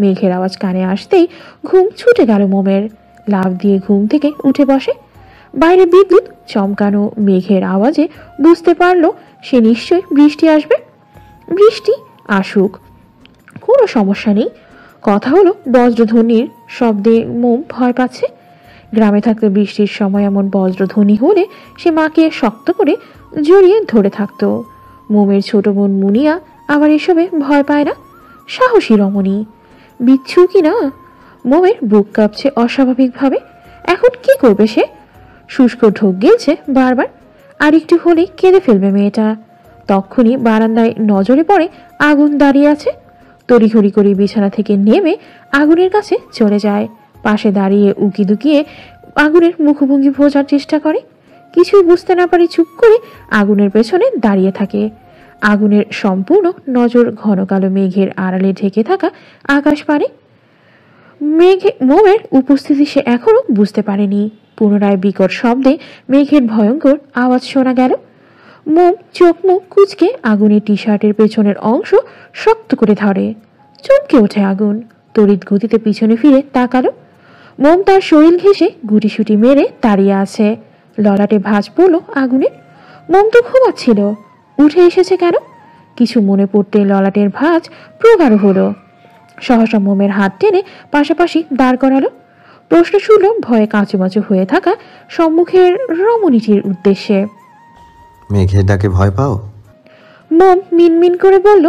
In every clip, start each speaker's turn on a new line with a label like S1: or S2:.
S1: মেঘের আওয়াজ কানে আসতেই ঘুম ছুটে গেল মোমের। লাফ দিয়ে ঘুম থেকে উঠে বসে। বাইরে বিদ্যুৎ চমকানো মেঘের আওয়াজে বুঝতে পারল সে নিশ্চয়ই বৃষ্টি আসবে। বৃষ্টি আসুক, কোনো সমস্যা নেই। কথা হলো বজ্রধ্বনির শব্দে মোম ভয় পাচ্ছে। গ্রামে থাকতে বৃষ্টির সময় এমন বজ্রধ্বনি হলে সে মাকে শক্ত করে জড়িয়ে ধরে থাকত। মোমের ছোট বোন মুনিয়া আবার এসবে ভয় পায় না, সাহসী রমণী। বিচ্ছু কি না। মোমের বুক কাঁপছে অস্বাভাবিকভাবে। এখন কি করবে সে? শুষ্ক ঢোক গিলছে বারবার। আর একটু হলে কেঁদে ফেলবে মেয়েটা। তখনই বারান্দায় নজরে পড়ে আগুন দাঁড়িয়ে আছে। তড়িঘড়ি করে বিছানা থেকে নেমে আগুনের কাছে চলে যায়। পাশে দাঁড়িয়ে উকি দুকিয়ে আগুনের মুখভঙ্গি বোঝার চেষ্টা করে। কিছুই বুঝতে না পারে চুপ করে আগুনের পেছনে দাঁড়িয়ে থাকে। আগুনের সম্পূর্ণ নজর ঘন কালো মেঘের আড়ালে ঢেকে থাকা আকাশ পারে। মোমের উপস্থিতি সে এখনো বুঝতে পারেনি। পুনরায় বিকট শব্দে মেঘের ভয়ঙ্কর আওয়াজ শোনা গেল। মোম চোখ মুখ কুঁচকে আগুনের টি শার্টের পেছনের অংশ শক্ত করে ধরে। চমকে ওঠে আগুন। তড়িৎ গতিতে পিছনে ফিরে তাকালো। মোম তার শরীর ঘেঁষে গুটিসুটি মেরে দাঁড়িয়ে আছে। ললাটে ভাঁজ পড়ল আগুনে। মোম তো ঘুমাচ্ছিল, উঠে এসেছে কেন? কিছু মনে পড়তে ললাটের ভাঁজ প্রগাঢ় হলো। সহসা মোমের হাত টেনে পাশাপাশি দাঁড় করালো। প্রশ্ন শুনল ভয়ে কাঁচুমাচু হয়ে থাকা সম্মুখের রমণীটির উদ্দেশ্যে।
S2: মেঘের ডাকে ভয় পাও?
S1: মোম মিনমিন করে বলল,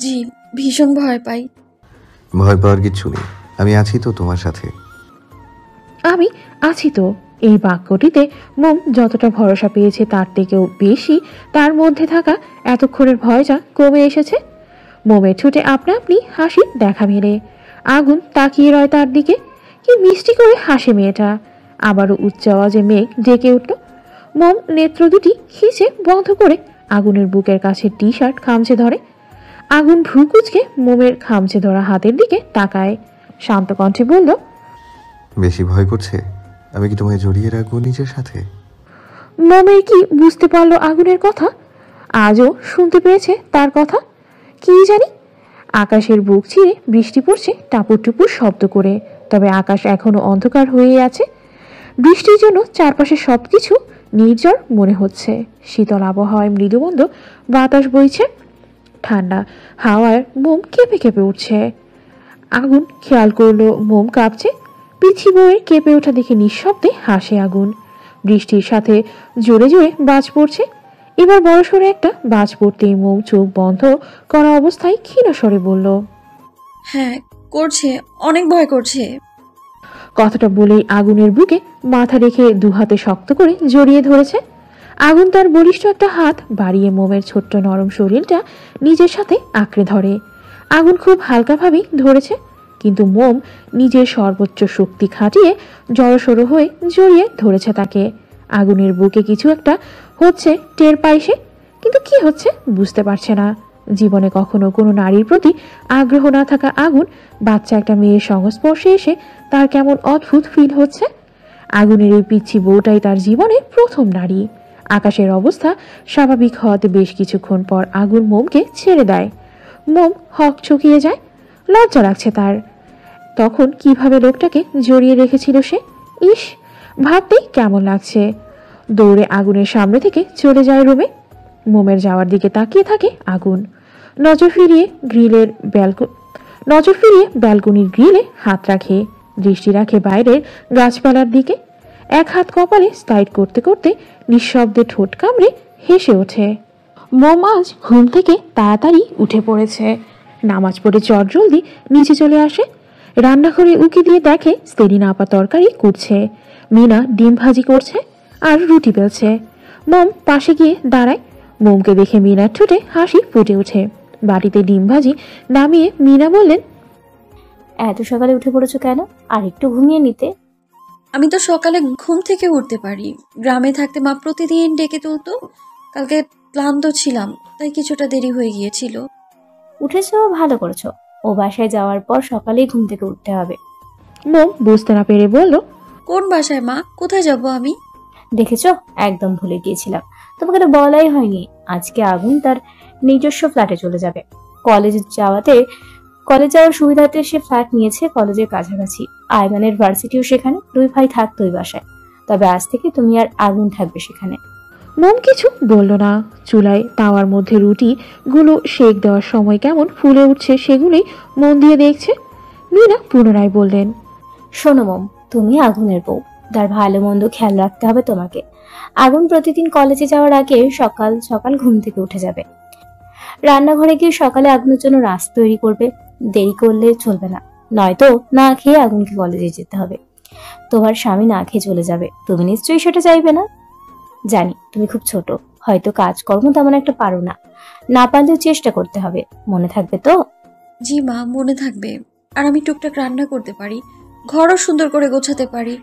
S3: জি, ভীষণ ভয় পাই।
S2: ভয় পাওয়ার কিচ্ছু নেই, আমি আছি তো তোমার সাথে।
S1: আমি আছি তো। এই বাক্যটিতে মোম যতটা ভরসা পেয়েছে তার থেকেও বেশি তার মধ্যে থাকা এতক্ষণের ভয়টা কমে এসেছে। মোমের ঠোঁটে আপনা আপনি হাসি দেখা মেলে। আগুন তাকিয়ে রয় তার দিকে। কি মিষ্টি করে হাসে মেয়েটা। আবারও উচ্চ আওয়াজে মেঘ ডেকে উঠল। মোম নেত্র দুটি খিচে বন্ধ করে আগুনের বুকের কাছে টি শার্ট খামচে ধরে। আগুন ভ্রু কুচকে মোমের খামচে ধরা হাতের দিকে তাকায়। শান্ত কণ্ঠে বলল,
S2: বেশি ভয় করছে? আমি কি তোমায় জড়িয়ে রাখবো নিজের সাথে?
S1: মোমের কি বুঝতে পারলো আগুনের কথা? আজও শুনতে পেয়েছে তার কথা? কি জানি। আকাশের বুক চিরে বৃষ্টি পড়ছে টাপুর টুপুর শব্দ করে। তবে আকাশ এখনো অন্ধকার হয়ে আছে। বৃষ্টির জন্য চারপাশে সবকিছু নির্ঝর মনে হচ্ছে। শীতল আবহাওয়ায় মৃদুমন্দ বাতাস বইছে। ঠান্ডা হাওয়ায় মোম কেঁপে কেঁপে উঠছে। আগুন খেয়াল করলো মোম কাঁপছে। পিছি বয়ে কেঁপে ওঠা দেখে নিঃশব্দে হাসে আগুন। বৃষ্টির সাথে জোরে জোরে বাজ পড়ছে। এবার বড়সড় একটা বাজ পড়তেই মোম চোখ বন্ধ করা অবস্থায় ক্ষীণ স্বরে বলল,
S3: হ্যাঁ করছে, অনেক ভয় করছে।
S1: কথাটা বলেই আগুনের বুকে মাথা রেখে দুহাতে শক্ত করে জড়িয়ে ধরেছে। আগুন তার বলিষ্ঠ একটা হাত বাড়িয়ে মোমের ছোট্ট নরম শরীরটা নিজের সাথে আঁকড়ে ধরে। আগুন খুব হালকাভাবেই ধরেছে, কিন্তু মোম নিজের সর্বোচ্চ শক্তি খাটিয়ে জড়সড় হয়ে জড়িয়ে ধরেছে তাকে। আগুনের বুকে কিছু একটা হচ্ছে টের পায় সে, কিন্তু কি হচ্ছে বুঝতে পারছে না। জীবনে কখনো কোনো নারীর প্রতি আগ্রহ না থাকা আগুন বাচ্চা একটা মেয়ের সংস্পর্শে এসে তার কেমন অদ্ভুত ফিল হচ্ছে। আগুনের এই পিচ্ছি বউটাই তার জীবনে প্রথম নারী। আকাশের অবস্থা স্বাভাবিক হওয়াতে বেশ কিছুক্ষণ পর আগুন মোমকে ছেড়ে দেয়। মোম হক চকিয়ে যায়। লজ্জা লাগছে তার। তখন কিভাবে লোকটাকে জড়িয়ে রেখেছিল সে। ইস, ভাবতেই কেমন লাগছে। দৌড়ে আগুনের সামনে থেকে চলে যায় রুমে। মোমের যাওয়ার দিকে তাকিয়ে থাকে আগুন। নজর ফিরিয়ে ব্যালকনির গ্রিলে হাত রাখে। দৃষ্টি রাখে বাইরের গাছপালার দিকে। এক হাত কপালে স্লাইড করতে করতে নিঃশব্দে ঠোঁট কামড়ে হেসে ওঠে। মোম আজ ঘুম থেকে তাড়াতাড়ি উঠে পড়েছে। নামাজ পড়ে চটজলদি নিচে চলে আসে। রান্নাঘরে উকি দিয়ে দেখে সেলিনা আপা তরকারি কুটছে, মিনা ডিম ভাজি করছে আর রুটি বেলছে। মোম পাশে গিয়ে দাঁড়ায়। মোমকে দেখে মিনার ঠোঁটে হাসি ফুটে ওঠে। বাটিতে ডিম ভাজি নামিয়ে মিনা বললেন,
S4: এত সকালে উঠে পড়েছো কেন? আর একটু ঘুমিয়ে নিতে।
S3: আমি তো সকালে ঘুম থেকে উঠতে পারি। গ্রামে থাকতে মা প্রতিদিন ডেকে তুলতো। কালকে ক্লান্ত ছিলাম, তাই কিছুটা দেরি হয়ে গিয়েছিল।
S4: উঠেছো, ভালো করেছো। ও বাসায় যাওয়ার পর সকালেই ঘুম থেকে উঠতে হবে।
S1: মোম বুঝতে না পেরে বলল,
S3: কোন বাসায় মা? কোথায় যাব আমি?
S4: দেখেছো, একদম ভুলে গিয়েছিলাম, তোমাকে তো বলাই হয়নি। আজকে আগুন তার নিজস্ব ফ্ল্যাটে চলে যাবে। কলেজে যাওয়াতে কলেজ যাওয়ার সুবিধাতে সে ফ্ল্যাট নিয়েছে কলেজের কাছাকাছি। আয়মানের ভার্সিটিও সেখানে, 2 ভাই থাকতো ওই বাসায়। তবে আজ থেকে তুমি আর আগুন থাকবে সেখানে।
S1: মোম কিছু বলল না। চুলায় তাওয়ার মধ্যে রুটি গুলো সেক দেওয়ার সময় কেমন ফুলে উঠছে সেগুলোই মন দিয়ে দেখছে। মীরা পুনরায় বললেন,
S4: শোনো মম, তুমি আগুনের বউ, তার ভালো মন্দ খেয়াল রাখতে হবে তোমাকে। আগুন প্রতিদিন কলেজে যাওয়ার আগে সকাল সকাল ঘুম থেকে উঠে যাবে, রান্নাঘরে গিয়ে সকালে আগুনের জন্য রাস্তা তৈরি করবে। দেরি করলে চলবে না, নয়তো না খেয়ে আগুনকে কলেজে যেতে হবে। তোমার স্বামী না খেয়ে চলে যাবে, তুমি নিশ্চয়ই সেটা চাইবে না। জানি তুমি খুব ছোট, হয়তো কাজকর্ম তেমন একটা পারো না, না পারলেও চেষ্টা করতে হবে, মনে থাকবে তো?
S3: জি মা, মনে থাকবে। আর আমি টুকটাক রান্না করতে পারি, ঘরও সুন্দর করে গোছাতে পারি।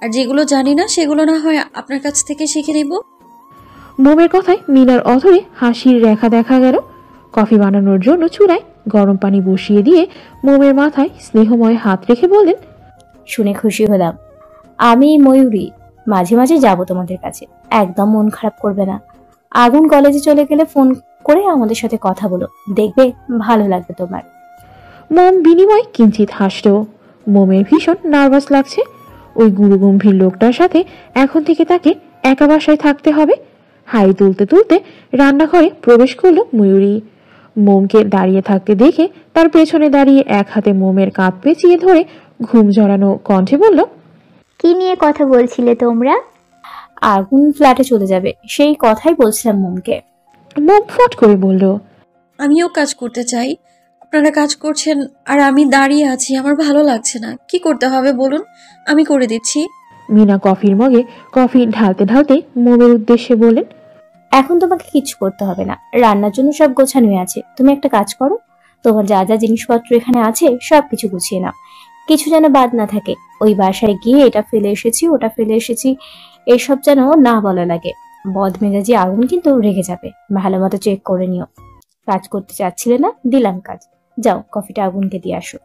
S3: আর যেগুলো জানি না সেগুলো না হয় আপনার কাছ থেকে শিখে নেব।
S1: মোমের কথায় মিনার অধরে হাসির রেখা দেখা গেল। কফি বানানোর জন্য চুলায় গরম পানি বসিয়ে দিয়ে মোমের মাথায় স্নেহময় হাত রেখে বললেন,
S4: শুনে খুশি হলাম। আমি ময়ূরী, মাঝে মাঝে যাব তোমাদের কাছে, একদম মন খারাপ করবে না। আগুন কলেজে চলে গেলে ফোন করে আমাদের সাথে কথা বলো, দেখবে ভালো লাগবে তোমার।
S1: মোম বিনিময় কিঞ্চিত হাসল। মোমের ভীষণ নার্ভাস লাগছে। ওই গুরুগম্ভীর লোকটার সাথে এখন থেকে তাকে একা বাসায় থাকতে হবে। হাই তুলতে তুলতে রান্নাঘরে প্রবেশ করলো ময়ূরী। মোমকে দাঁড়িয়ে থাকতে দেখে তার পেছনে দাঁড়িয়ে এক হাতে মোমের কাঁধ পেঁচিয়ে ধরে ঘুম জড়ানো কণ্ঠে বলল,
S5: কি নিয়ে কথা বলছিলে তোমরা?
S4: আগুন ফ্ল্যাটে চলে যাবে, সেই কথাই বলছিলাম মমকে।
S1: মোম ফট করে বলল,
S3: আমিও কাজ করতে চাই। আপনারা কাজ করছেন আর আমি দাঁড়িয়ে আছি, আমার ভালো লাগছে না। কি করতে হবে বলুন, আমি করে দিচ্ছি।
S1: মিনা কফির মগে কফি ঢালতে ঢালতে মোমের উদ্দেশ্যে বললেন,
S4: এখন তোমাকে কিছু করতে হবে না, রান্নার জন্য সব গোছানোই আছে। তুমি একটা কাজ করো, তোমার যা যা জিনিসপত্র এখানে আছে সবকিছু গুছিয়ে নাও, কিছু যেন বাদ না থাকে। ওই বাসায় গিয়ে এটা ফেলে এসেছি, ওটা ফেলে এসেছি, এসব যেন না বলা লাগে। বদমেজাজি আগুন কিন্তু রেগে যাবে, ভালো মতো চেক করে নিও। কাজ করতে চাচ্ছিলে না, দিলাম কাজ। যাও কফিটা আগুনকে দিয়ে আসো।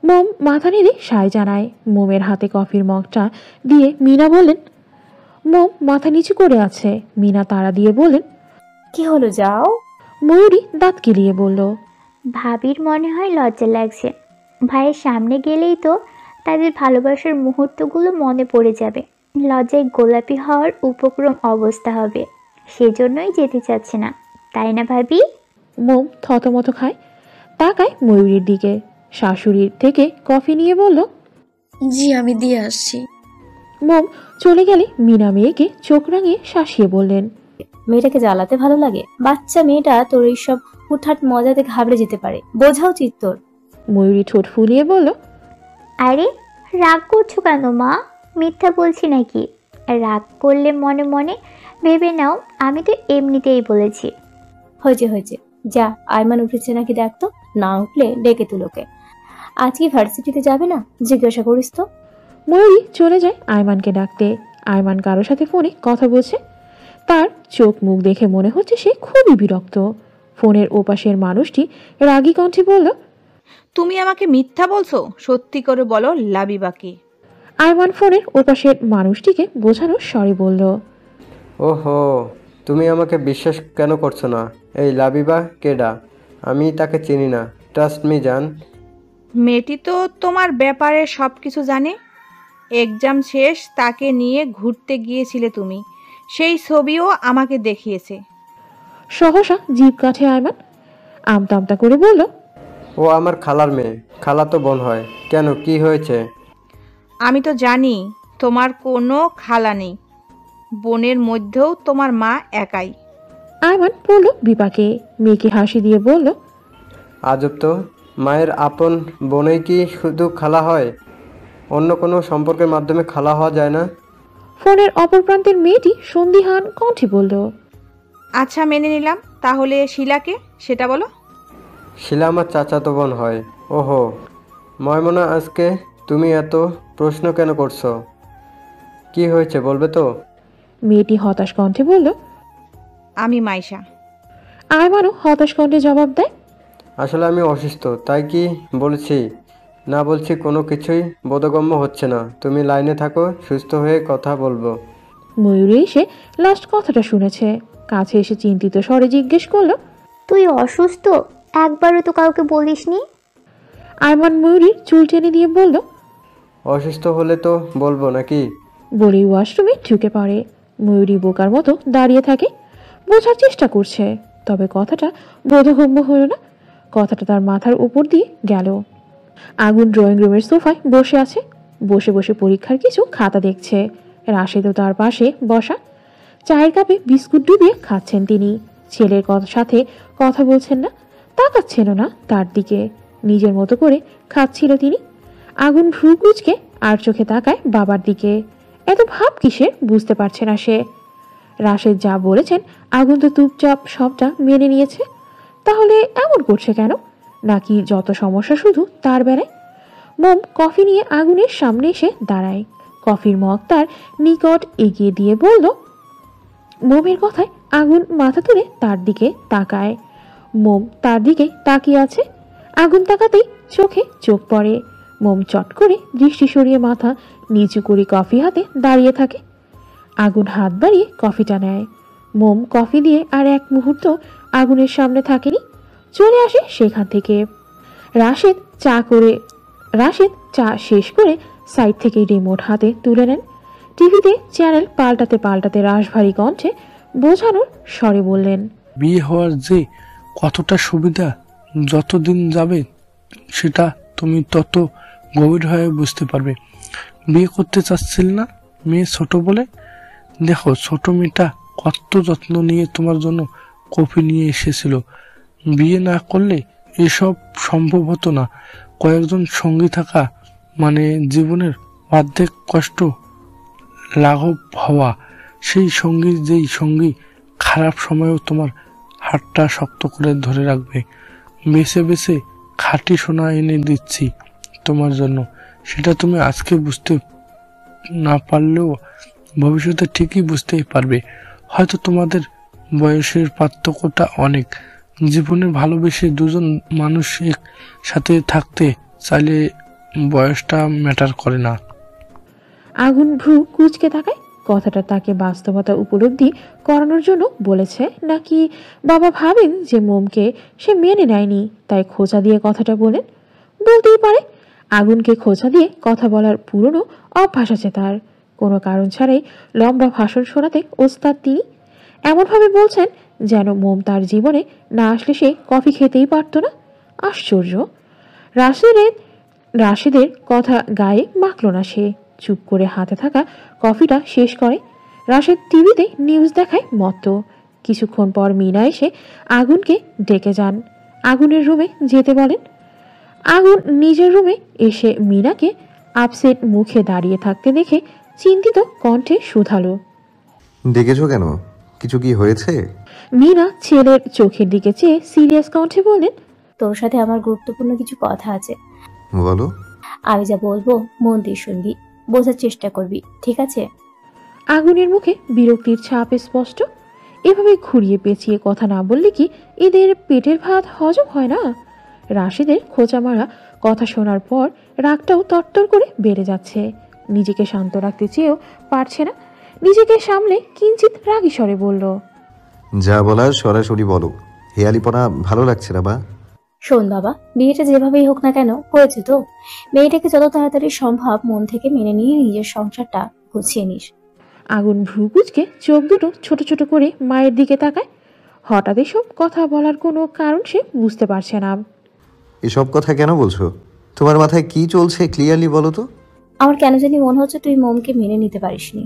S1: মোম মাথা নেড়ে সায় জানায়। মোমের হাতে কফির মগটা দিয়ে মিনা বললেন, মোম মাথা নিচু করে আছে। মিনা তাড়া দিয়ে বললেন,
S4: কি হলো, যাও।
S1: ময়ূরী দাঁত কিলিয়ে বলল,
S5: ভাবির মনে হয় লজ্জা লাগছে। ভাইয়ের সামনে গেলেই তো তাদের ভালোবাসার মুহূর্তগুলো মনে পড়ে যাবে, লজ্জায় গোলাপি হওয়ার উপক্রম অবস্থা হবে। সেজন্যই যেতে চাচ্ছে না, তাই না ভাবি?
S1: মোম থতমত খায়, তাকায় ময়ূরীর দিকে। শাশুড়ির থেকে কফি নিয়ে বলল,
S3: জি আমি দিয়ে আসছি।
S1: মোম চলে গেলে মিনা মেয়েকে চোখ রাঙিয়ে শাসিয়ে বললেন,
S4: মেয়েটাকে জ্বালাতে ভালো লাগে? বাচ্চা মেয়েটা তোর এইসব হুটহাট মজাতে ঘাবড়ে যেতে পারে, বোঝা উচিত তোর।
S1: ময়ূরী ঠোঁট ফুলিয়ে বলল,
S5: আরে রাগ করছো কেন মা? মিথ্যা বলছি নাকি? রাগ করলে মনে মনে ভেবে নাও আমি তো এমনিতেই বলেছি।
S4: হয়েছে হয়েছে, যা। আয়মান উঠেছে নাকি দেখ তো, না উঠলে ডেকে তুলোকে। আজকে ভার্সিটিতে যাবে না? জিজ্ঞাসা করিস তো।
S1: ময়ূরী চলে যায় আয়মানকে ডাকতে। আয়মান কারোর সাথে ফোনে কথা বলছে। তার চোখ মুখ দেখে মনে হচ্ছে সে খুবই বিরক্ত। ফোনের ওপাশের মানুষটি রাগী কণ্ঠে বলল,
S6: তুমি আমাকে মিথ্যা বলছো? সত্যি করে বলো, লাবিবাকে?
S1: আয়মান ফোনের ওপাশের মানুষটিকে বোঝানোর স্বরে বলল,
S7: ওহো, তুমি আমাকে বিশ্বাস কেন করছো না? এই লাবিবা কেডা? আমি তাকে চিনি না, ট্রাস্ট মি জান।
S6: মেয়েটি তো তোমার ব্যাপারে সব কিছু জানে। এক্সাম শেষ তাকে নিয়ে ঘুরতে গিয়েছিলে তুমি, সেই ছবিও আমাকে দেখিয়েছে।
S1: সহসা জিভ কাঠে আয়মান আমতা আমতা করে বলল,
S7: ও আমার খালার মেয়ে, খালা তো বোন হয়। কেন, কি হয়েছে?
S6: আমি তো জানি তোমার কোনো খালা নেই, বোনের মধ্যেও তোমার মা একাই।
S1: আয়মান পড়ল বিপাকে। মেয়েকে হাসি দিয়ে বলল,
S7: আজব তো, মায়ের আপন বোনেই কি শুধু খালা হয়? অন্য কোনো সম্পর্কের মাধ্যমে খালা হওয়া যায় না?
S1: ফোনের অপর প্রান্তের মেয়েটি সন্দিহান কণ্ঠে বলল,
S6: আচ্ছা মেনে নিলাম, তাহলে শিলাকে সেটা বলো।
S7: শিলা আমার চাচাতো বোন হয়। ওহো ময়মনা, আজকে তুমি এত প্রশ্ন কেন করছো? কি হয়েছে বলবে তো?
S1: মেয়েটি হতাশ কণ্ঠে বলল,
S6: আমি মাইশা।
S1: আয়মানও হতাশ কণ্ঠে জবাব দেয়,
S7: আসলে আমি অসুস্থ, তাই কি বলছি না বলছি কোনো কিছুই বোধগম্য হচ্ছে না। তুমি লাইনে থাকো, সুস্থ হয়ে কথা বলবো।
S1: ময়ূরী এসে লাস্ট কথাটা শুনেছে। কাছে এসে চিন্তিত স্বরে জিজ্ঞেস করলো,
S5: তুই অসুস্থ? একবারও তো কাউকে বলিসনি।
S1: আরমান ময়ূরীর চুল টেনে দিয়ে বলল,
S7: অসুস্থ হলে তো বলবো নাকি?
S1: বলেই ওয়াশরুমে ঢুকে পড়ে। ময়ূরী বোকার মতো দাঁড়িয়ে থাকে, বোঝার চেষ্টা করছে, তবে কথাটা বোধগম্য হলো না। কথাটা তার মাথার উপর দিয়ে গেল। আগুন ড্রয়িং রুমের সোফায় বসে আছে, বসে বসে পরীক্ষার কিছু খাতা দেখছে। রাশেদও তার পাশে বসা, চায়ের কাপে বিস্কুট ডুবিয়ে খাচ্ছেন তিনি। ছেলের সাথে কথা বলছেন না, তাকাচ্ছেনও না তার দিকে, নিজের মতো করে খাচ্ছিল তিনি। আগুন ভ্রু কুঁচকে আর চোখে তাকায় বাবার দিকে। এত ভাব কিসের বুঝতে পারছে না সে। রাশেদ যা বলেছেন আগুন তো চুপচাপ সবটা মেনে নিয়েছে, তাহলে এমন করছে কেন? নাকি যত সমস্যা শুধু তার বেলায়? মোম কফি নিয়ে আগুনের সামনে এসে দাঁড়ায়, কফির মগ তার নিকট এগিয়ে দিয়ে বলল। মোমের কথায় আগুন মাথা তুলে তার দিকে তাকায়। মোম তার দিকে তাকিয়ে আছে। আগুন তাকাতেই চোখে চোখ পড়ে। মোম চট করে দৃষ্টি সরিয়ে মাথা নিচু করে কফি হাতে দাঁড়িয়ে থাকে। আগুন হাত বাড়িয়ে কফিটা নেয়। মোম কফি দিয়ে আর এক মুহূর্ত আগুনের সামনে থাকেনি, চলে আসে সেখান থেকে। রাশেদ চা শেষ করে সাইড থেকে রিমোট হাতে তুলে নেন। টিভিতে চ্যানেল পাল্টাতে পাল্টাতে রাশভারী কণ্ঠে বোঝানোর স্বরে বললেন,
S8: বিয়ে হওয়ার যে কতটা সুবিধা যতদিন যাবে সেটা তুমি তত গভীর হয়ে বুঝতে পারবে। বিয়ে করতে চাচ্ছিল না মেয়ে ছোট বলে? দেখো ছোট মেয়েটা কত যত্ন নিয়ে তোমার জন্য কফি নিয়ে এসেছিল। বিয়ে না করলে এসব সম্ভব হতো না। কয়েকজন সঙ্গী থাকা মানে জীবনের অর্ধেক কষ্ট লাঘব হওয়া। সেই সঙ্গী যেই সঙ্গী খারাপ সময়েও তোমার হাতটা শক্ত করে ধরে রাখবে। বেছে বেছে খাঁটি সোনা এনে দিচ্ছি তোমার জন্য। সেটা তুমি আজকে বুঝতে না পারলেও ভবিষ্যতে ঠিকই বুঝতেই পারবে। হয়তো তোমাদের বয়সের পার্থক্যটা অনেক। জীবনে ভালোবেসে দুজন মানুষ একসাথে থাকতে চাইলে বয়সটা ম্যাটার করে না।
S1: আগুন ভ্রু কুঁচকে তাকায়। কথাটা তাকে বাস্তবতা উপলব্ধি করানোর জন্য বলেছে, নাকি বাবা ভাবেন যে মোমকে সে মেনে নেয়নি তাই খোঁচা দিয়ে কথাটা বলেন? বলতেই পারে, আগুনকে খোঁচা দিয়ে কথা বলার পুরনো অভ্যাস আছে তার। কোনো কারণ ছাড়াই লম্বা ভাষণ শোনাতে ওস্তাদ তিনি। এমনভাবে বলছেন যেন মোম তার জীবনে না আসলে সে কফি খেতেই পারত না। আশ্চর্য। রাশেদের কথা গায়ে মাখল না সে, চুপ করে হাতে থাকা কফিটা শেষ করে। রাশেদ টিভিতে নিউজ দেখায় মত্ত। কিছুক্ষণ পর মিনা এসে আগুনকে ডেকে যান, আগুনের রুমে যেতে বলেন। আগুন নিজের রুমে এসে মিনাকে আপসেট মুখে দাঁড়িয়ে থাকতে দেখে চিন্তিত কণ্ঠে শুধালো,
S2: ডেকেছো কেন? কিছু কি হয়েছে?
S1: মিনা ছেলের চোখের দিকে চেয়ে সিরিয়াস কণ্ঠে বলেন,
S4: তোর সাথে আমার গুরুত্বপূর্ণ কিছু কথা আছে।
S2: বলো।
S4: আমি যা বলবো মন দিয়ে শুনবি, বোঝার চেষ্টা করবি, ঠিক আছে?
S1: আগুনের মুখে বিরক্তির ছাপ স্পষ্ট। এভাবে ঘুরিয়ে পেঁচিয়ে কথা না বললে কি এদের পেটের ভাত হজম হয় না? রাশেদের খোঁচা মারা কথা শোনার পর রাগটাও তরতর করে বেড়ে যাচ্ছে। নিজেকে শান্ত রাখতে চেয়েও পারছে না। নিজেকে সামলে কিঞ্চিত রাগী স্বরে বলল,
S2: যা বলার সরাসরি বলো, হেয়ালিপনা ভালো লাগছে না বা।
S4: শোন বাবা, বিয়েটা যেভাবেই হোক না কেন হয়েছে তো, মেয়েটাকে যত তাড়াতাড়ি সম্ভব মন থেকে মেনে নিয়ে নিজের সংসারটা গুছিয়ে নিস।
S1: আগুন ভ্রু কুঁচকে চোখ দুটো ছোট ছোট করে মায়ের দিকে তাকায়। হঠাৎ এসব কথা বলার কোনো কারণ সে বুঝতে পারছে না।
S2: এসব কথা কেন বলছো? তোমার মাথায় কি চলছে ক্লিয়ারলি বলো তো।
S4: আমার কেন জানি মনে হচ্ছে তুই মোমকে মেনে নিতে পারিসনি।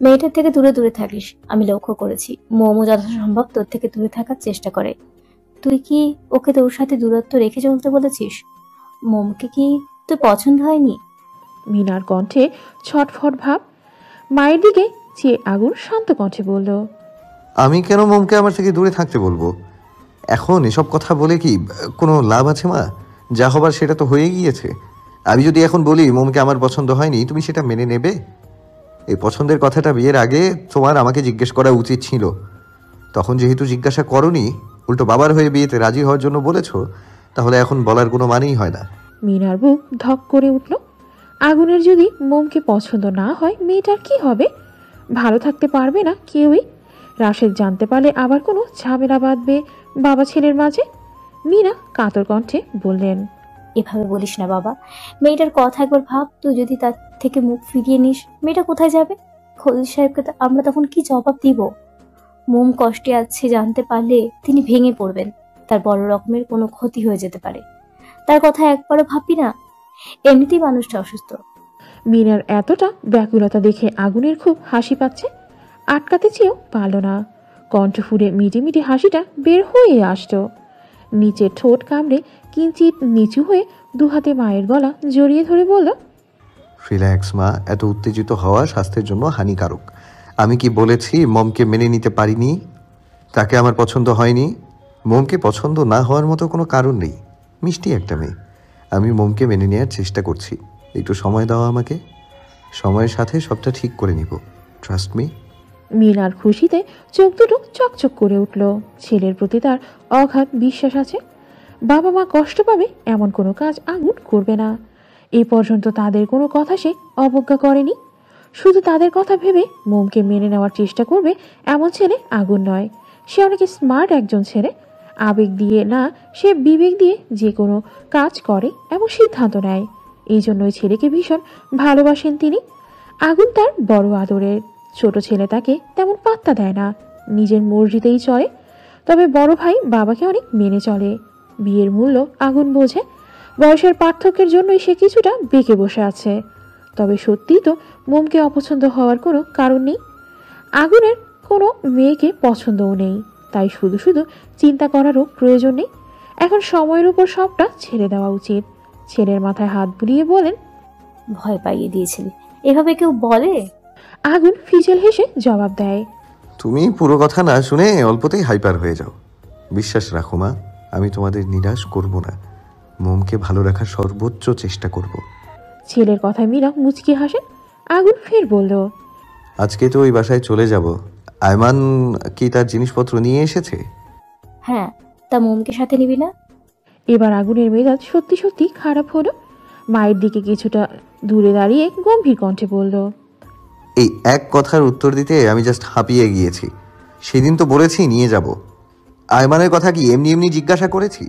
S4: মেয়েটার থেকে দূরে দূরে থাকিস। আমি লক্ষ্য করেছি মোমও যথাসম্ভব তোর থেকে দূরে থাকার চেষ্টা করে। তুই কি ওকে তোর সাথে দূরত্ব রেখে চলতে বলেছিস? মোমকে কি তোর পছন্দ হয়নি?
S1: মিনার কণ্ঠে ছটফট ভাব। মায়ের দিকে চেয়ে আগুন শান্ত কণ্ঠে বলল,
S2: আমি কেন মোমকে আমার থেকে দূরে থাকতে বলবো? এখন এসব কথা বলে কি কোনো লাভ আছে মা? যা হবার সেটা তো হয়ে গিয়েছে। আমি যদি এখন বলি মোমকে আমার পছন্দ হয়নি, তুমি সেটা মেনে নেবে? এই পছন্দের কথাটা বিয়ের আগে তোমার আমাকে জিজ্ঞেস করা উচিত ছিল। তখন যেহেতু জিজ্ঞাসা করনি, উল্টো বাবার হয়ে বিয়েতে রাজি হওয়ার জন্য বলেছো, তাহলে এখন বলার কোনো মানেই হয় না।
S1: মিনার বুক ধক করে উঠল। আগুনের যদি মোমকে পছন্দ না হয় মেয়েটার কি হবে? ভালো থাকতে পারবে না কেউই। রাশেদ জানতে পারলে আবার কোনো ঝামেলা বাঁধবে বাবা ছেলের মাঝে। মিনা কাতর কণ্ঠে বললেন,
S4: এভাবে বলিস না বাবা, মেয়েটার কথা একবার ভাব। তুই যদি তার থেকে মুখ ফিরিয়ে নিস, মেয়েটা কোথায় যাবে? খলিল সাহেবকে আমরা তখন কি জবাব দিব? মোম কষ্টে আছে জানতে পারলে তিনি ভেঙে পড়বেন, তার বড় রকমের কোনো ক্ষতি হয়ে যেতে পারে। তার কথা একবারও ভাববি না, এমনিতেই মানুষটা অসুস্থ।
S1: মিনার এতটা ব্যাকুলতা দেখে আগুনের খুব হাসি পাচ্ছে, আটকাতে চেয়েও পারল না। কণ্ঠ ফুঁড়ে মিটি মিটি হাসিটা বের হয়ে আসতো। নিচে ঠোঁট কামড়ে কিঞ্চিত নিচু হয়ে দুহাতে মায়ের গলা জড়িয়ে ধরে বলল,
S2: রিল্যাক্স মা, এত উত্তেজিত হওয়া স্বাস্থ্যের জন্য হানিকারক। আমি কি বলেছি মমকে মেনে নিতে পারিনি? তাকে আমার পছন্দ হয়নি। মমকে পছন্দ না হওয়ার মতো কোনো কারণ নেই। মিষ্টি একটা মেয়ে, আমি মমকে মেনে নেওয়ার চেষ্টা করছি। একটু সময় দাও আমাকে, সময়ের সাথে সবটা ঠিক করে নিব। Trust me.
S1: মিনার খুশিতে চোখ দুটো চকচক করে উঠল। ছেলের প্রতি তার অগাধ বিশ্বাস আছে। বাবা মা কষ্ট পাবে এমন কোনো কাজ আগুন করবে না। এই পর্যন্ত তাদের কোনো কথা সে অবজ্ঞা করেনি। শুধু তাদের কথা ভেবে মোমকে মেনে নেওয়ার চেষ্টা করবে এমন ছেলে আগুন নয়। সে অনেক স্মার্ট একজন ছেলে। আবেগ দিয়ে না, সে বিবেক দিয়ে যে কোনো কাজ করে এবং সিদ্ধান্ত নেয়। এই জন্যই ছেলেকে ভীষণ ভালোবাসেন তিনি। আগুন তার বড় আদরের। ছোট ছেলে তাকে তেমন পাত্তা দেয় না, নিজের মর্জিতেই চলে। তবে বড় ভাই বাবাকে অনেক মেনে চলে। বিয়ের মূল্য আগুন বোঝে। বয়সের পার্থক্যের জন্যই সে কিছুটা বেঁকে বসে আছে। তবে সত্যিই তো মোমকে অপছন্দ হওয়ার কোনো কারণ নেই। আগুনের কোনো মেয়েকে পছন্দও নেই, তাই শুধু শুধু চিন্তা করারও প্রয়োজন নেই। এখন সময়ের উপর সবটা ছেড়ে দেওয়া উচিত। ছেলের মাথায় হাত বুলিয়ে বলেন,
S4: ভয় পাইয়ে দিয়েছিলি, এভাবে কেউ বলে?
S1: আগুন ফিজেল হেসে জবাব দেয়,
S2: তুমি পুরো কথা না শুনে অল্পতেই হাইপার হয়ে যাও। বিশ্বাস রাখো মা, আমি তোমাদের নিরাশ করব না। মোমকে ভালো রাখার সর্বোচ্চ চেষ্টা করব।
S1: ছেলের কথায় মীরা মুচকি হাসেন। আগুন ফের বলল,
S2: আজকে তো ওই বাসায় চলে যাব। আয়মান কি তার জিনিসপত্র নিয়ে এসেছে?
S4: হ্যাঁ, তা মোমকে সাথে নিবি না?
S1: এবার আগুনের মেজাজ সত্যি সত্যি খারাপ হলো। মায়ের দিকে কিছুটা দূরে দাঁড়িয়ে গম্ভীর কণ্ঠে বলল,
S2: এই এক কথার উত্তর দিতে আমি জাস্ট হাঁপিয়ে গিয়েছি। সেদিন তো বলেছি নিয়ে যাব। আয়মানের কথা কি এমনি এমনি জিজ্ঞাসা করেছি?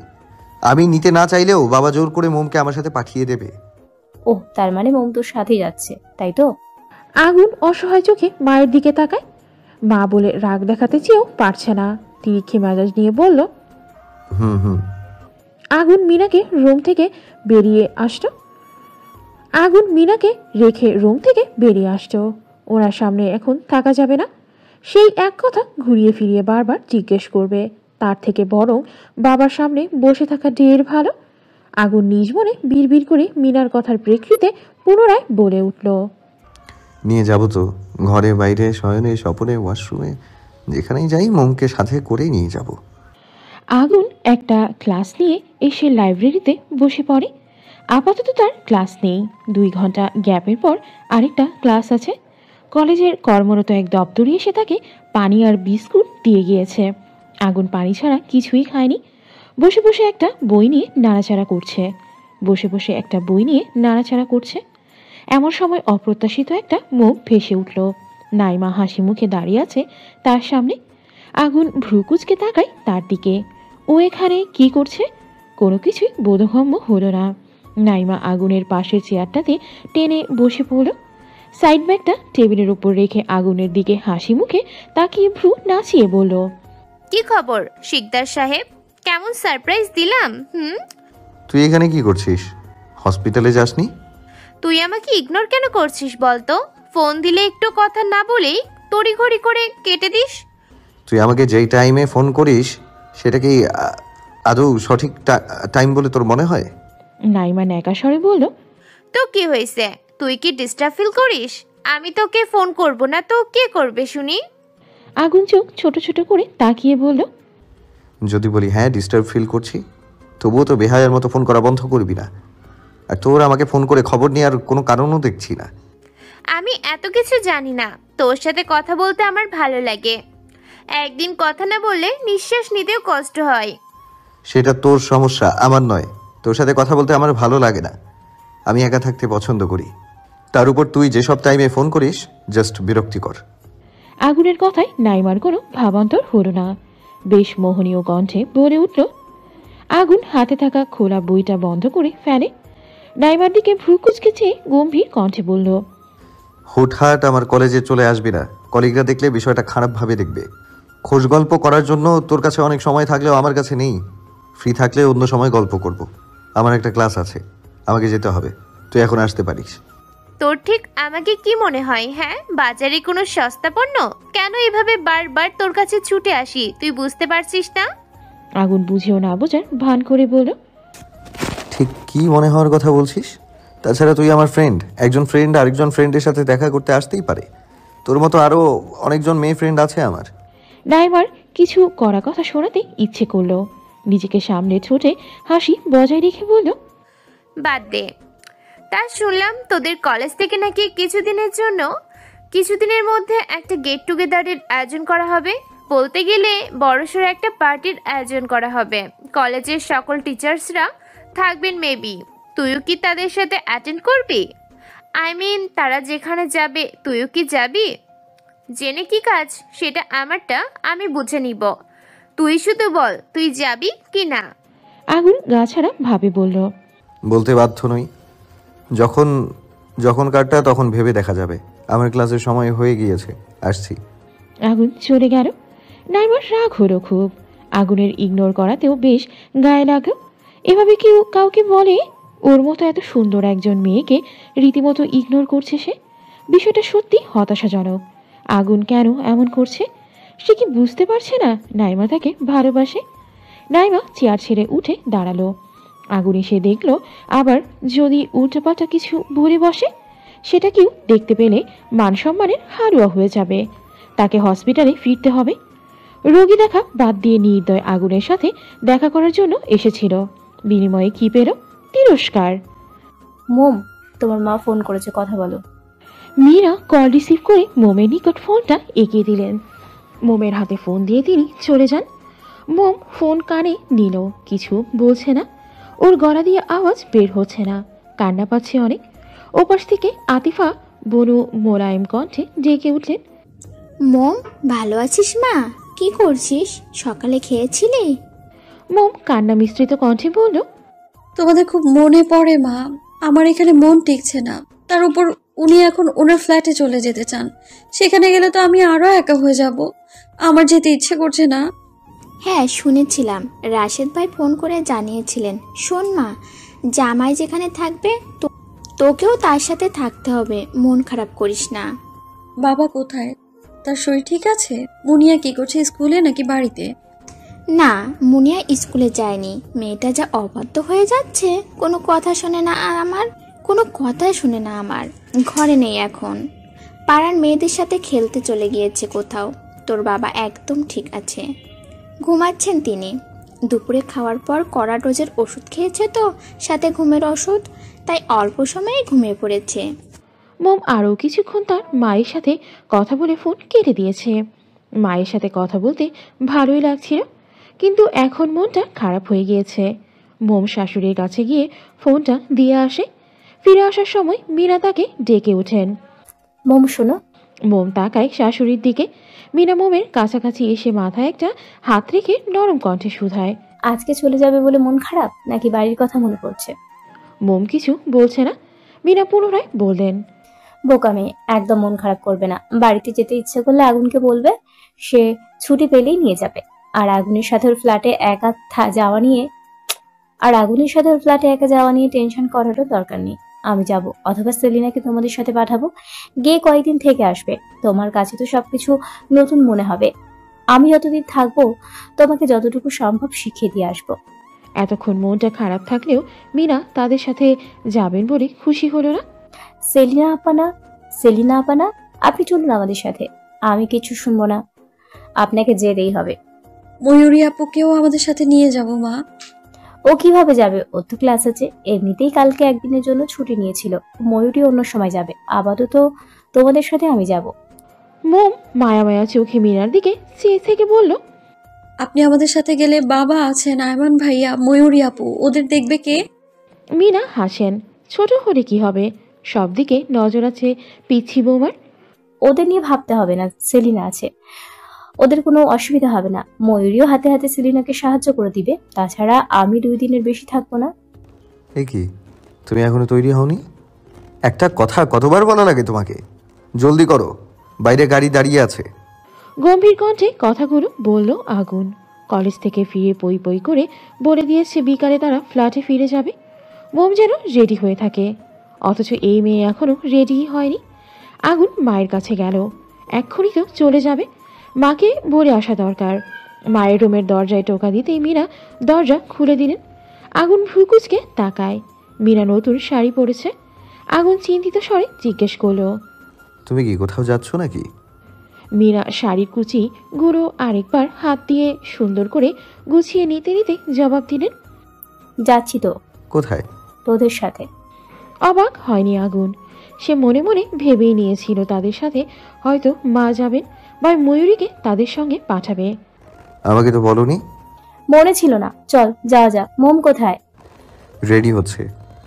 S2: আমি নিতে না চাইলেও বাবা জোর করে মোমকে আমার সাথে পাঠিয়ে দেবে।
S4: ওহ, তার মানে মোম তোর সাথেই যাচ্ছে, তাই তো?
S1: আগুন অসহায় চোখে মায়ের দিকে তাকায়। মা বলে রাগ দেখাতে চেয়েও পারছে না। তিরিক্ষি মেজাজ নিয়ে বলল,
S2: হুম।
S1: আগুন মিনাকে রেখে রুম থেকে বেরিয়ে আসতো। ওনার সামনে এখন থাকা যাবে না। সেই এক কথা ঘুরিয়ে ফিরিয়ে বারবার জিজ্ঞেস করবে। তার থেকে বরং বাবার সামনে বসে থাকা ঢের ভালো। আগুন নিজ মনে বিড়বিড় করে মিনার কথার প্রেক্ষিতে পুনরায় বলে উঠল,
S2: নিয়ে যাব তো। ঘরে বাইরে শয়নে স্বপনে ওয়াশরুমে যেখানেই যাই মোমকে সাথে করে নিয়ে যাব।
S1: আগুন একটা ক্লাস নিয়ে এসে লাইব্রেরিতে বসে পড়ে। আপাতত তার ক্লাস নেই। 2 ঘন্টা গ্যাপের পর আরেকটা ক্লাস আছে। কলেজের কর্মরত এক দপ্তরি এসে তাকে পানি আর বিস্কুট দিয়ে গিয়েছে। আগুন পানি ছাড়া কিছুই খায়নি। বসে বসে একটা বই নিয়ে নাড়াচাড়া করছে। এমন সময় অপ্রত্যাশিত একটা মুখ ভেসে উঠল। নাইমা হাসি মুখে দাঁড়িয়ে আছে তার সামনে। আগুন ভ্রুকুচকে তাকায় তার দিকে। ও এখানে কি করছে? কোনো কিছুই বোধগম্য হলো না। নাইমা আগুনের পাশের চেয়ারটাতে টেনে বসে পড়ল। সাইড ব্যাগটা টেবিলের উপর রেখে আগুনের দিকে হাসি মুখে তাকিয়ে ভ্রু নাচিয়ে বলল,
S9: কি খবর শিকদার সাহেব? কেমন সারপ্রাইজ দিলাম?
S2: তুই এখানে কি করছিস? হসপিটালে যাসনি?
S9: তুই আমাকে ইগনোর কেন করছিস বলতো? ফোন দিলে একটু কথা না বলেই তড়িঘড়ি করে কেটে দিস।
S2: তুই আমাকে যেই টাইমে ফোন করিস সেটা কি আদৌ সঠিক টাইম বলে তোর মনে হয়?
S1: নাইমা ন্যাকা স্বরে বলল,
S9: তো কি হয়েছে? তুই কি ডিস্টার্ব ফিল করিস? আমি তোকে ফোন করব না তো কে করবে শুনি?
S1: আগুন চোখ ছোট ছোট করে তাকিয়ে বলল,
S2: যদি বলি হ্যাঁ ডিস্টার্ব ফিল করছি, তবুও তো বেহায়ার মতো ফোন করা বন্ধ করবি না। আর তোর আমাকে ফোন করে খবর নেওয়ার কোনো কারণও দেখছি না।
S9: আমি এত কিছু জানি না। তোর সাথে কথা বলতে আমার ভালো লাগে। একদিন কথা না বললে নিঃশ্বাস নিতেও কষ্ট হয়।
S2: সেটা তোর সমস্যা, আমার নয়। তোর সাথে কথা বলতে আমার ভালো লাগে না। আমি একা থাকতে পছন্দ করি। তার উপর তুই যেসব টাইমে ফোন করিস জাস্ট বিরক্তিকর।
S1: আগুনের কথায় নাইমার কোনো ভাবান্তর হলো না। বেশ মোহনীয় কণ্ঠে বলে উঠল, আগুন হাতে থাকা খোলা বইটা বন্ধ করে ফেলে। নাইমার দিকে ভ্রু কুচকে চেয়ে গম্ভীর কণ্ঠে বলল,
S2: হুটহাট আমার কলেজে চলে আসবি না। কলিগরা দেখলে বিষয়টা খারাপভাবে দেখবে। খোঁজ গল্প করার জন্য তোর কাছে অনেক সময় থাকলেও আমার কাছে নেই। ফ্রি থাকলে অন্য সময় গল্প করব। আমার একটা ক্লাস আছে, আমাকে যেতে হবে। তুই এখন আসতে পারিস।
S9: তোর ঠিক আমাকে কি মনে হয়? হ্যাঁ, বাজারে কোনো সস্তা পণ্য? কেন এভাবে বারবার তোর কাছে ছুটে আসি, তুই বুঝতে পারছিস না?
S1: আগুন বুঝেও না বোঝার ভান করে বলল,
S2: ঠিক কি মনে হওয়ার কথা বলছিস? তাছাড়া তুই আমার ফ্রেন্ড। একজন ফ্রেন্ড আরেকজন ফ্রেন্ডের সাথে দেখা করতে আসতেই পারে। তোর মতো আরও অনেকজন মেয়ে ফ্রেন্ড আছে আমার।
S1: নাইমার কিছু করা কথা শোনাতে ইচ্ছে করলো। নিজেকে সামনে ছোটে হাসি বজায় রেখে বলল,
S9: বাদ দে। তা শুনলাম তোদের কলেজ থেকে নাকি কিছুদিনের মধ্যে একটা গেট টুগেদারের আয়োজন করা হবে। বলতে গেলে বড়সড় একটা পার্টির আয়োজন করা হবে। কলেজের সকল টিচার্সরা থাকবেন মেবি। তুইও কি তাদের সাথে অ্যাটেন্ড করবি? আই মিন, তারা যেখানে যাবে তুইও কি যাবি? জেনে কি কাজ, সেটা আমারটা আমি বুঝে নিব। তুই শুধু বল তুই যাবি কি না।
S1: আগুন গা ছাড়া ভাবে বলল,
S2: বলতে বাধ্য নই। যখন কারটা তখন ভেবে দেখা যাবে। আমার ক্লাসের সময় হয়ে গিয়েছে, আসছি।
S1: আগুন চলে গেল। নাইমার রাগ হলো খুব। আগুনের ইগনোর করাতেও বেশ গায়ে লাগলো। এভাবে কেউ কাউকে বলে? ওর মতো এত সুন্দর একজন মেয়েকে রীতিমতো ইগনোর করছে সে। বিষয়টা সত্যি হতাশাজনক। আগুন কেন এমন করছে? সে কি বুঝতে পারছে না নাইমা তাকে ভালোবাসে? নাইমা চেয়ার ছেড়ে উঠে দাঁড়ালো। আগুন এসে দেখলো আবার যদি উল্টোপাল্টা কিছু বলে বসে, সেটা কেউ দেখতে পেলে মান সম্মানের হালুয়া হয়ে যাবে। তাকে হসপিটালে ফিরতে হবে। রোগী দেখা বাদ দিয়ে নির্দয় আগুনের সাথে দেখা করার জন্য এসেছিল। বিনিময়ে কি পেল? তিরস্কার।
S4: মোম, তোমার মা ফোন করেছে, কথা বলো।
S1: মীরা কল রিসিভ করে মোমের নিকট ফোনটা এগিয়ে দিলেন। মোমের হাতে ফোন দিয়ে তিনি চলে যান। মোম ফোন কানে নিল, কিছু বলছে না। ওর গলা দিয়ে আওয়াজ বের হচ্ছে না, কান্না পাচ্ছে অনেক। ওপাশ থেকে আতিফা বনু মোলায়েম কণ্ঠে ডেকে উঠলেন,
S10: মম, ভালো আছিস মা? কি করছিস? সকালে খেয়েছিলি?
S1: মোম কান্না মিশ্রিত কণ্ঠে বলল,
S3: তোমাদের খুব মনে পড়ে মা। আমার এখানে মন টিকছে না। তার উপর উনি এখন ওনার ফ্ল্যাটে চলে যেতে চান। সেখানে গেলে তো আমি আরো একা হয়ে যাব। আমার যেতে ইচ্ছে করছে না।
S10: হ্যাঁ, শুনেছিলাম রাশেদ ভাই ফোন করে জানিয়েছিলেন। শোন মা, জামাই যেখানে থাকবে তোকেও তার সাথে থাকতে হবে। মন খারাপ করিস না।
S3: বাবা কোথায়? তার শরীর ঠিক আছে? মুনিয়া কি করছে, স্কুলে নাকি বাড়িতে?
S10: না, মুনিয়া স্কুলে যায়নি। মেয়েটা যা অবাধ্য হয়ে যাচ্ছে, কোনো কথা শোনে না। আর আমার কোনো কথাই শুনে না। আমার ঘরে নেই এখন, পাড়ার মেয়েদের সাথে খেলতে চলে গিয়েছে কোথাও। তোর বাবা একদম ঠিক আছে, ঘুমাচ্ছেন তিনি। দুপুরে খাওয়ার পর কড়া ডোজের ওষুধ খেয়েছে তো, সাথে ঘুমের ওষুধ, তাই অল্প সময়ে ঘুমিয়ে পড়েছে।
S1: মোম আরও কিছুক্ষণ তার মায়ের সাথে কথা বলে ফোন কেটে দিয়েছে। মায়ের সাথে কথা বলতে ভালোই লাগছিল, কিন্তু এখন মনটা খারাপ হয়ে গিয়েছে। মোম শাশুড়ির কাছে গিয়ে ফোনটা দিয়ে আসে। ফিরে আসার সময় মীরা তাকে ডেকে ওঠেন।
S4: মোম শোনো।
S1: মোম তাকায় শাশুড়ির দিকে। মীরা মোমের কাছাকাছি এসে মাথায় একটা হাত রেখে নরম কণ্ঠে শুধায়,
S4: আজকে চলে যাবে বলে মন খারাপ, নাকি বাড়ির কথা মনে পড়ছে?
S1: মোম কিছু বলছে না। মীরা পুনরায় বললেন,
S4: বোকা মেয়ে, একদম মন খারাপ করবে না। বাড়িতে যেতে ইচ্ছে করলে আগুনকে বলবে, সে ছুটি পেলেই নিয়ে যাবে। আর আগুনের সাথে ওর ফ্ল্যাটে একা যাওয়া নিয়ে টেনশন করারও দরকার নেই। আমি যাব, অথবা সেলিনাকে তোমাদের সাথে পাঠাবো। গিয়ে কয়েকদিন থেকে আসবে। তোমার কাছে তো সবকিছু নতুন মনে হবে। আমি যতদিন থাকবো তোমাকে যতটুকু সম্ভব শিখিয়ে দিয়ে আসবো।
S1: এতক্ষণ মনটা খারাপ থাকলেও মীরা তাদের সাথে যাবেন বলে খুশি হলো না।
S4: সেলিনা আপানা, আপনি চলুন আমাদের সাথে। আমি কিছু শুনবো না, আপনাকে যেতেই হবে।
S3: ময়ূরী আপুকেও আমাদের সাথে নিয়ে যাব মা।
S4: ও কিভাবে যাবে? ওর তো ক্লাস আছে। এমনিতেই কালকে একদিনের জন্য ছুটি নিয়েছিল। ময়ূরী অন্য সময় যাবে। আপাতত তোমাদের সাথে আমি যাব।
S1: মোম মায়া মায়া চোখে মীরার দিকে চেয়ে থেকে বলল,
S3: আপনি আমাদের সাথে গেলে বাবা আছেন, আয়মান ভাইয়া, ময়ূরী আপু, ওদের দেখবে কে?
S1: মীরা হাসেন। ছোট হলে কি হবে, সব দিকে নজর আছে পিচ্ছি বৌমার।
S4: ওদের নিয়ে ভাবতে হবে না, সেলিনা আছে। ওদের কোনো অসুবিধা হবে না। ময়ূরীও হাতে হাতে সেলিনাকে সাহায্য করে দিবে। তাছাড়া আমি 2 দিনের বেশি থাকবো না।
S2: এ কি, তুমি এখনো তৈরি হওনি? একটা কথা কতবার বলা লাগে তোমাকে? জলদি করো, বাইরে গাড়ি দাঁড়িয়ে আছে।
S1: গম্ভীর কণ্ঠে কথাগুলো বলল আগুন। কলেজ থেকে ফিরে পই পই করে বলে দিয়েছে বিকালে তারা ফ্ল্যাটে ফিরে যাবে। মোম যেন রেডি হয়ে থাকে, অথচ এই মেয়ে এখনো রেডি হয়নি। আগুন মায়ের কাছে গেল, এক্ষুনি তো চলে যাবে, মাকে বলে আসা দরকার। মায়ের রুমের দরজায় টোকা দিতেই মীরা দরজা খুলে দিলেন। আগুন ভ্রুকুচকে তাকায়। মীরা নতুন শাড়ি পরেছে। আগুন চিন্তিত স্বরে জিজ্ঞেস করলো,
S2: তুমি কি কোথাও যাচ্ছ নাকি?
S1: মীরা শাড়ির কুচি গুঁড়ো আরেকবার হাত দিয়ে সুন্দর করে গুছিয়ে নিতে নিতে জবাব দিলেন,
S4: যাচ্ছি তো।
S2: কোথায়?
S4: তোদের সাথে।
S1: অবাক হয়নি আগুন। সে মনে মনে ভেবেই নিয়েছিল তাদের সাথে হয়তো মা যাবেন বা ময়ূরীকে তাদের সঙ্গে পাঠাবে।
S2: আমাকে তো বলনি।
S4: মনে ছিল না। চল যাওয়া যাক। মোম কোথায়?
S2: রেডি হচ্ছে।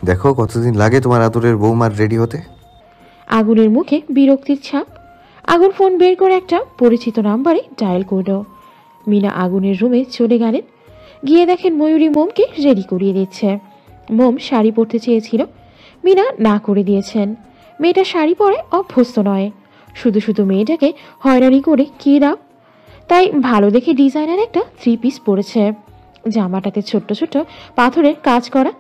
S2: দেখো কতদিন লাগে তোমার আদরের বৌমার রেডি হতে।
S1: আগুনের মুখে বিরক্তির ছাপ। আগুন ফোন বের করে একটা পরিচিত নাম্বারে ডায়াল করল। মিনা আগুনের রুমে চলে গেলেন। গিয়ে দেখেন ময়ূরী মোমকে রেডি করিয়ে দিচ্ছে। মোম শাড়ি পরতে চেয়েছিল, মিনা না করে দিয়েছেন। মেয়েটা শাড়ি পরে অভ্যস্ত নয়, শুধু শুধু মেয়েটাকে হয়রানি করে কী লাভ। তাই ভালো দেখে ডিজাইনার একটা 3 পিস পরেছে। জামাটাতে ছোট্ট ছোট্ট পাথরের কাজ করা।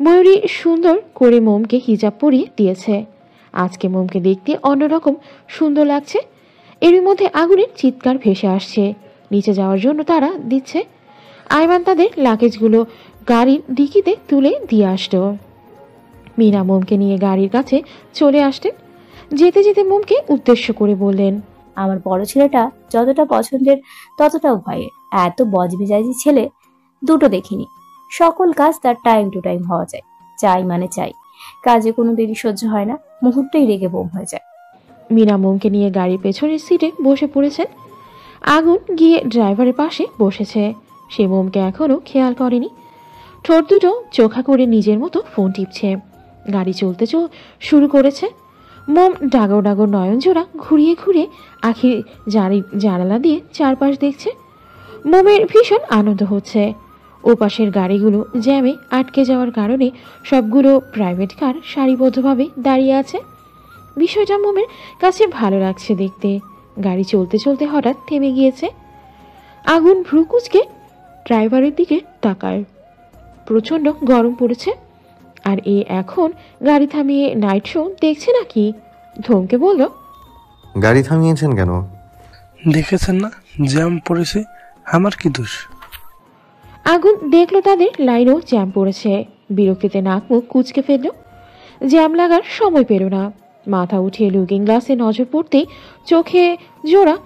S1: ময়ূরী সুন্দর করে মোমকে হিজাব পরিয়ে দিয়েছে। আজকে মোমকে দেখতে অন্যরকম সুন্দর লাগছে। এরই মধ্যে আগুনের চিৎকার ভেসে আসছে। নিচে যাওয়ার জন্য তারা দিচ্ছে। আইমান তাদের লাগেজগুলো গাড়ির ডিকিতে তুলে দিয়ে আসলো। মীরা মোমকে নিয়ে গাড়ির কাছে চলে আসতেন। যেতে যেতে মোমকে উদ্দেশ্য করে বললেন,
S4: আমার বড় ছেলেটা যতটা পছন্দের ততটাও ভয়ের। এত বজমেজাজি ছেলে দুটো দেখিনি। সকল কাজ তার টাইম টু টাইম হওয়া যায়। চাই মানে চাই। কাজে কোনো দেরি সহ্য হয় না, মুহূর্তেই রেগে বোম হয়ে যায়।
S1: মীরা মোমকে নিয়ে গাড়ির পেছনের সিটে বসে পড়েছেন। আগুন গিয়ে ড্রাইভারের পাশে বসেছে। সে মোমকে এখনো খেয়াল করেনি। ঠোঁট দুটো চোখা করে নিজের মতো ফোন টিপছে। গাড়ি চলতে শুরু করেছে। মোম ডাগর ডাগর নয়ন জোড়া ঘুরিয়ে ঘুরিয়ে আখির জানালা দিয়ে চারপাশ দেখছে। মোমের ভীষণ আনন্দ হচ্ছে। ওপাশের গাড়িগুলো জ্যামে আটকে যাওয়ার কারণে সবগুলো প্রাইভেট কার সারিবদ্ধভাবে দাঁড়িয়ে আছে। বিষয়টা মোমের কাছে ভালো লাগছে দেখতে। গাড়ি চলতে চলতে হঠাৎ থেমে গিয়েছে। আগুন ভ্রুকুচকে ড্রাইভারের দিকে তাকায়। প্রচণ্ড গরম পড়েছে। আর এ এখন গাড়ি থামিয়ে নাইট শো দেখছে নাকি? ধমকে বলল,
S2: গাড়ি থামিয়েছেন কেন?
S8: দেখেছেন না জ্যাম পড়েছে, আমার কি দোষ?
S1: আগুন দেখলো তাদের লাইনও জ্যাম পড়েছে। বিরক্তিতে নাক মুখ কুচকে ফেলল। জ্যাম লাগার সময় পেল না। মাথা উঠিয়ে লুকিং গ্লাসে নজর পড়তেই চোখে জোড়া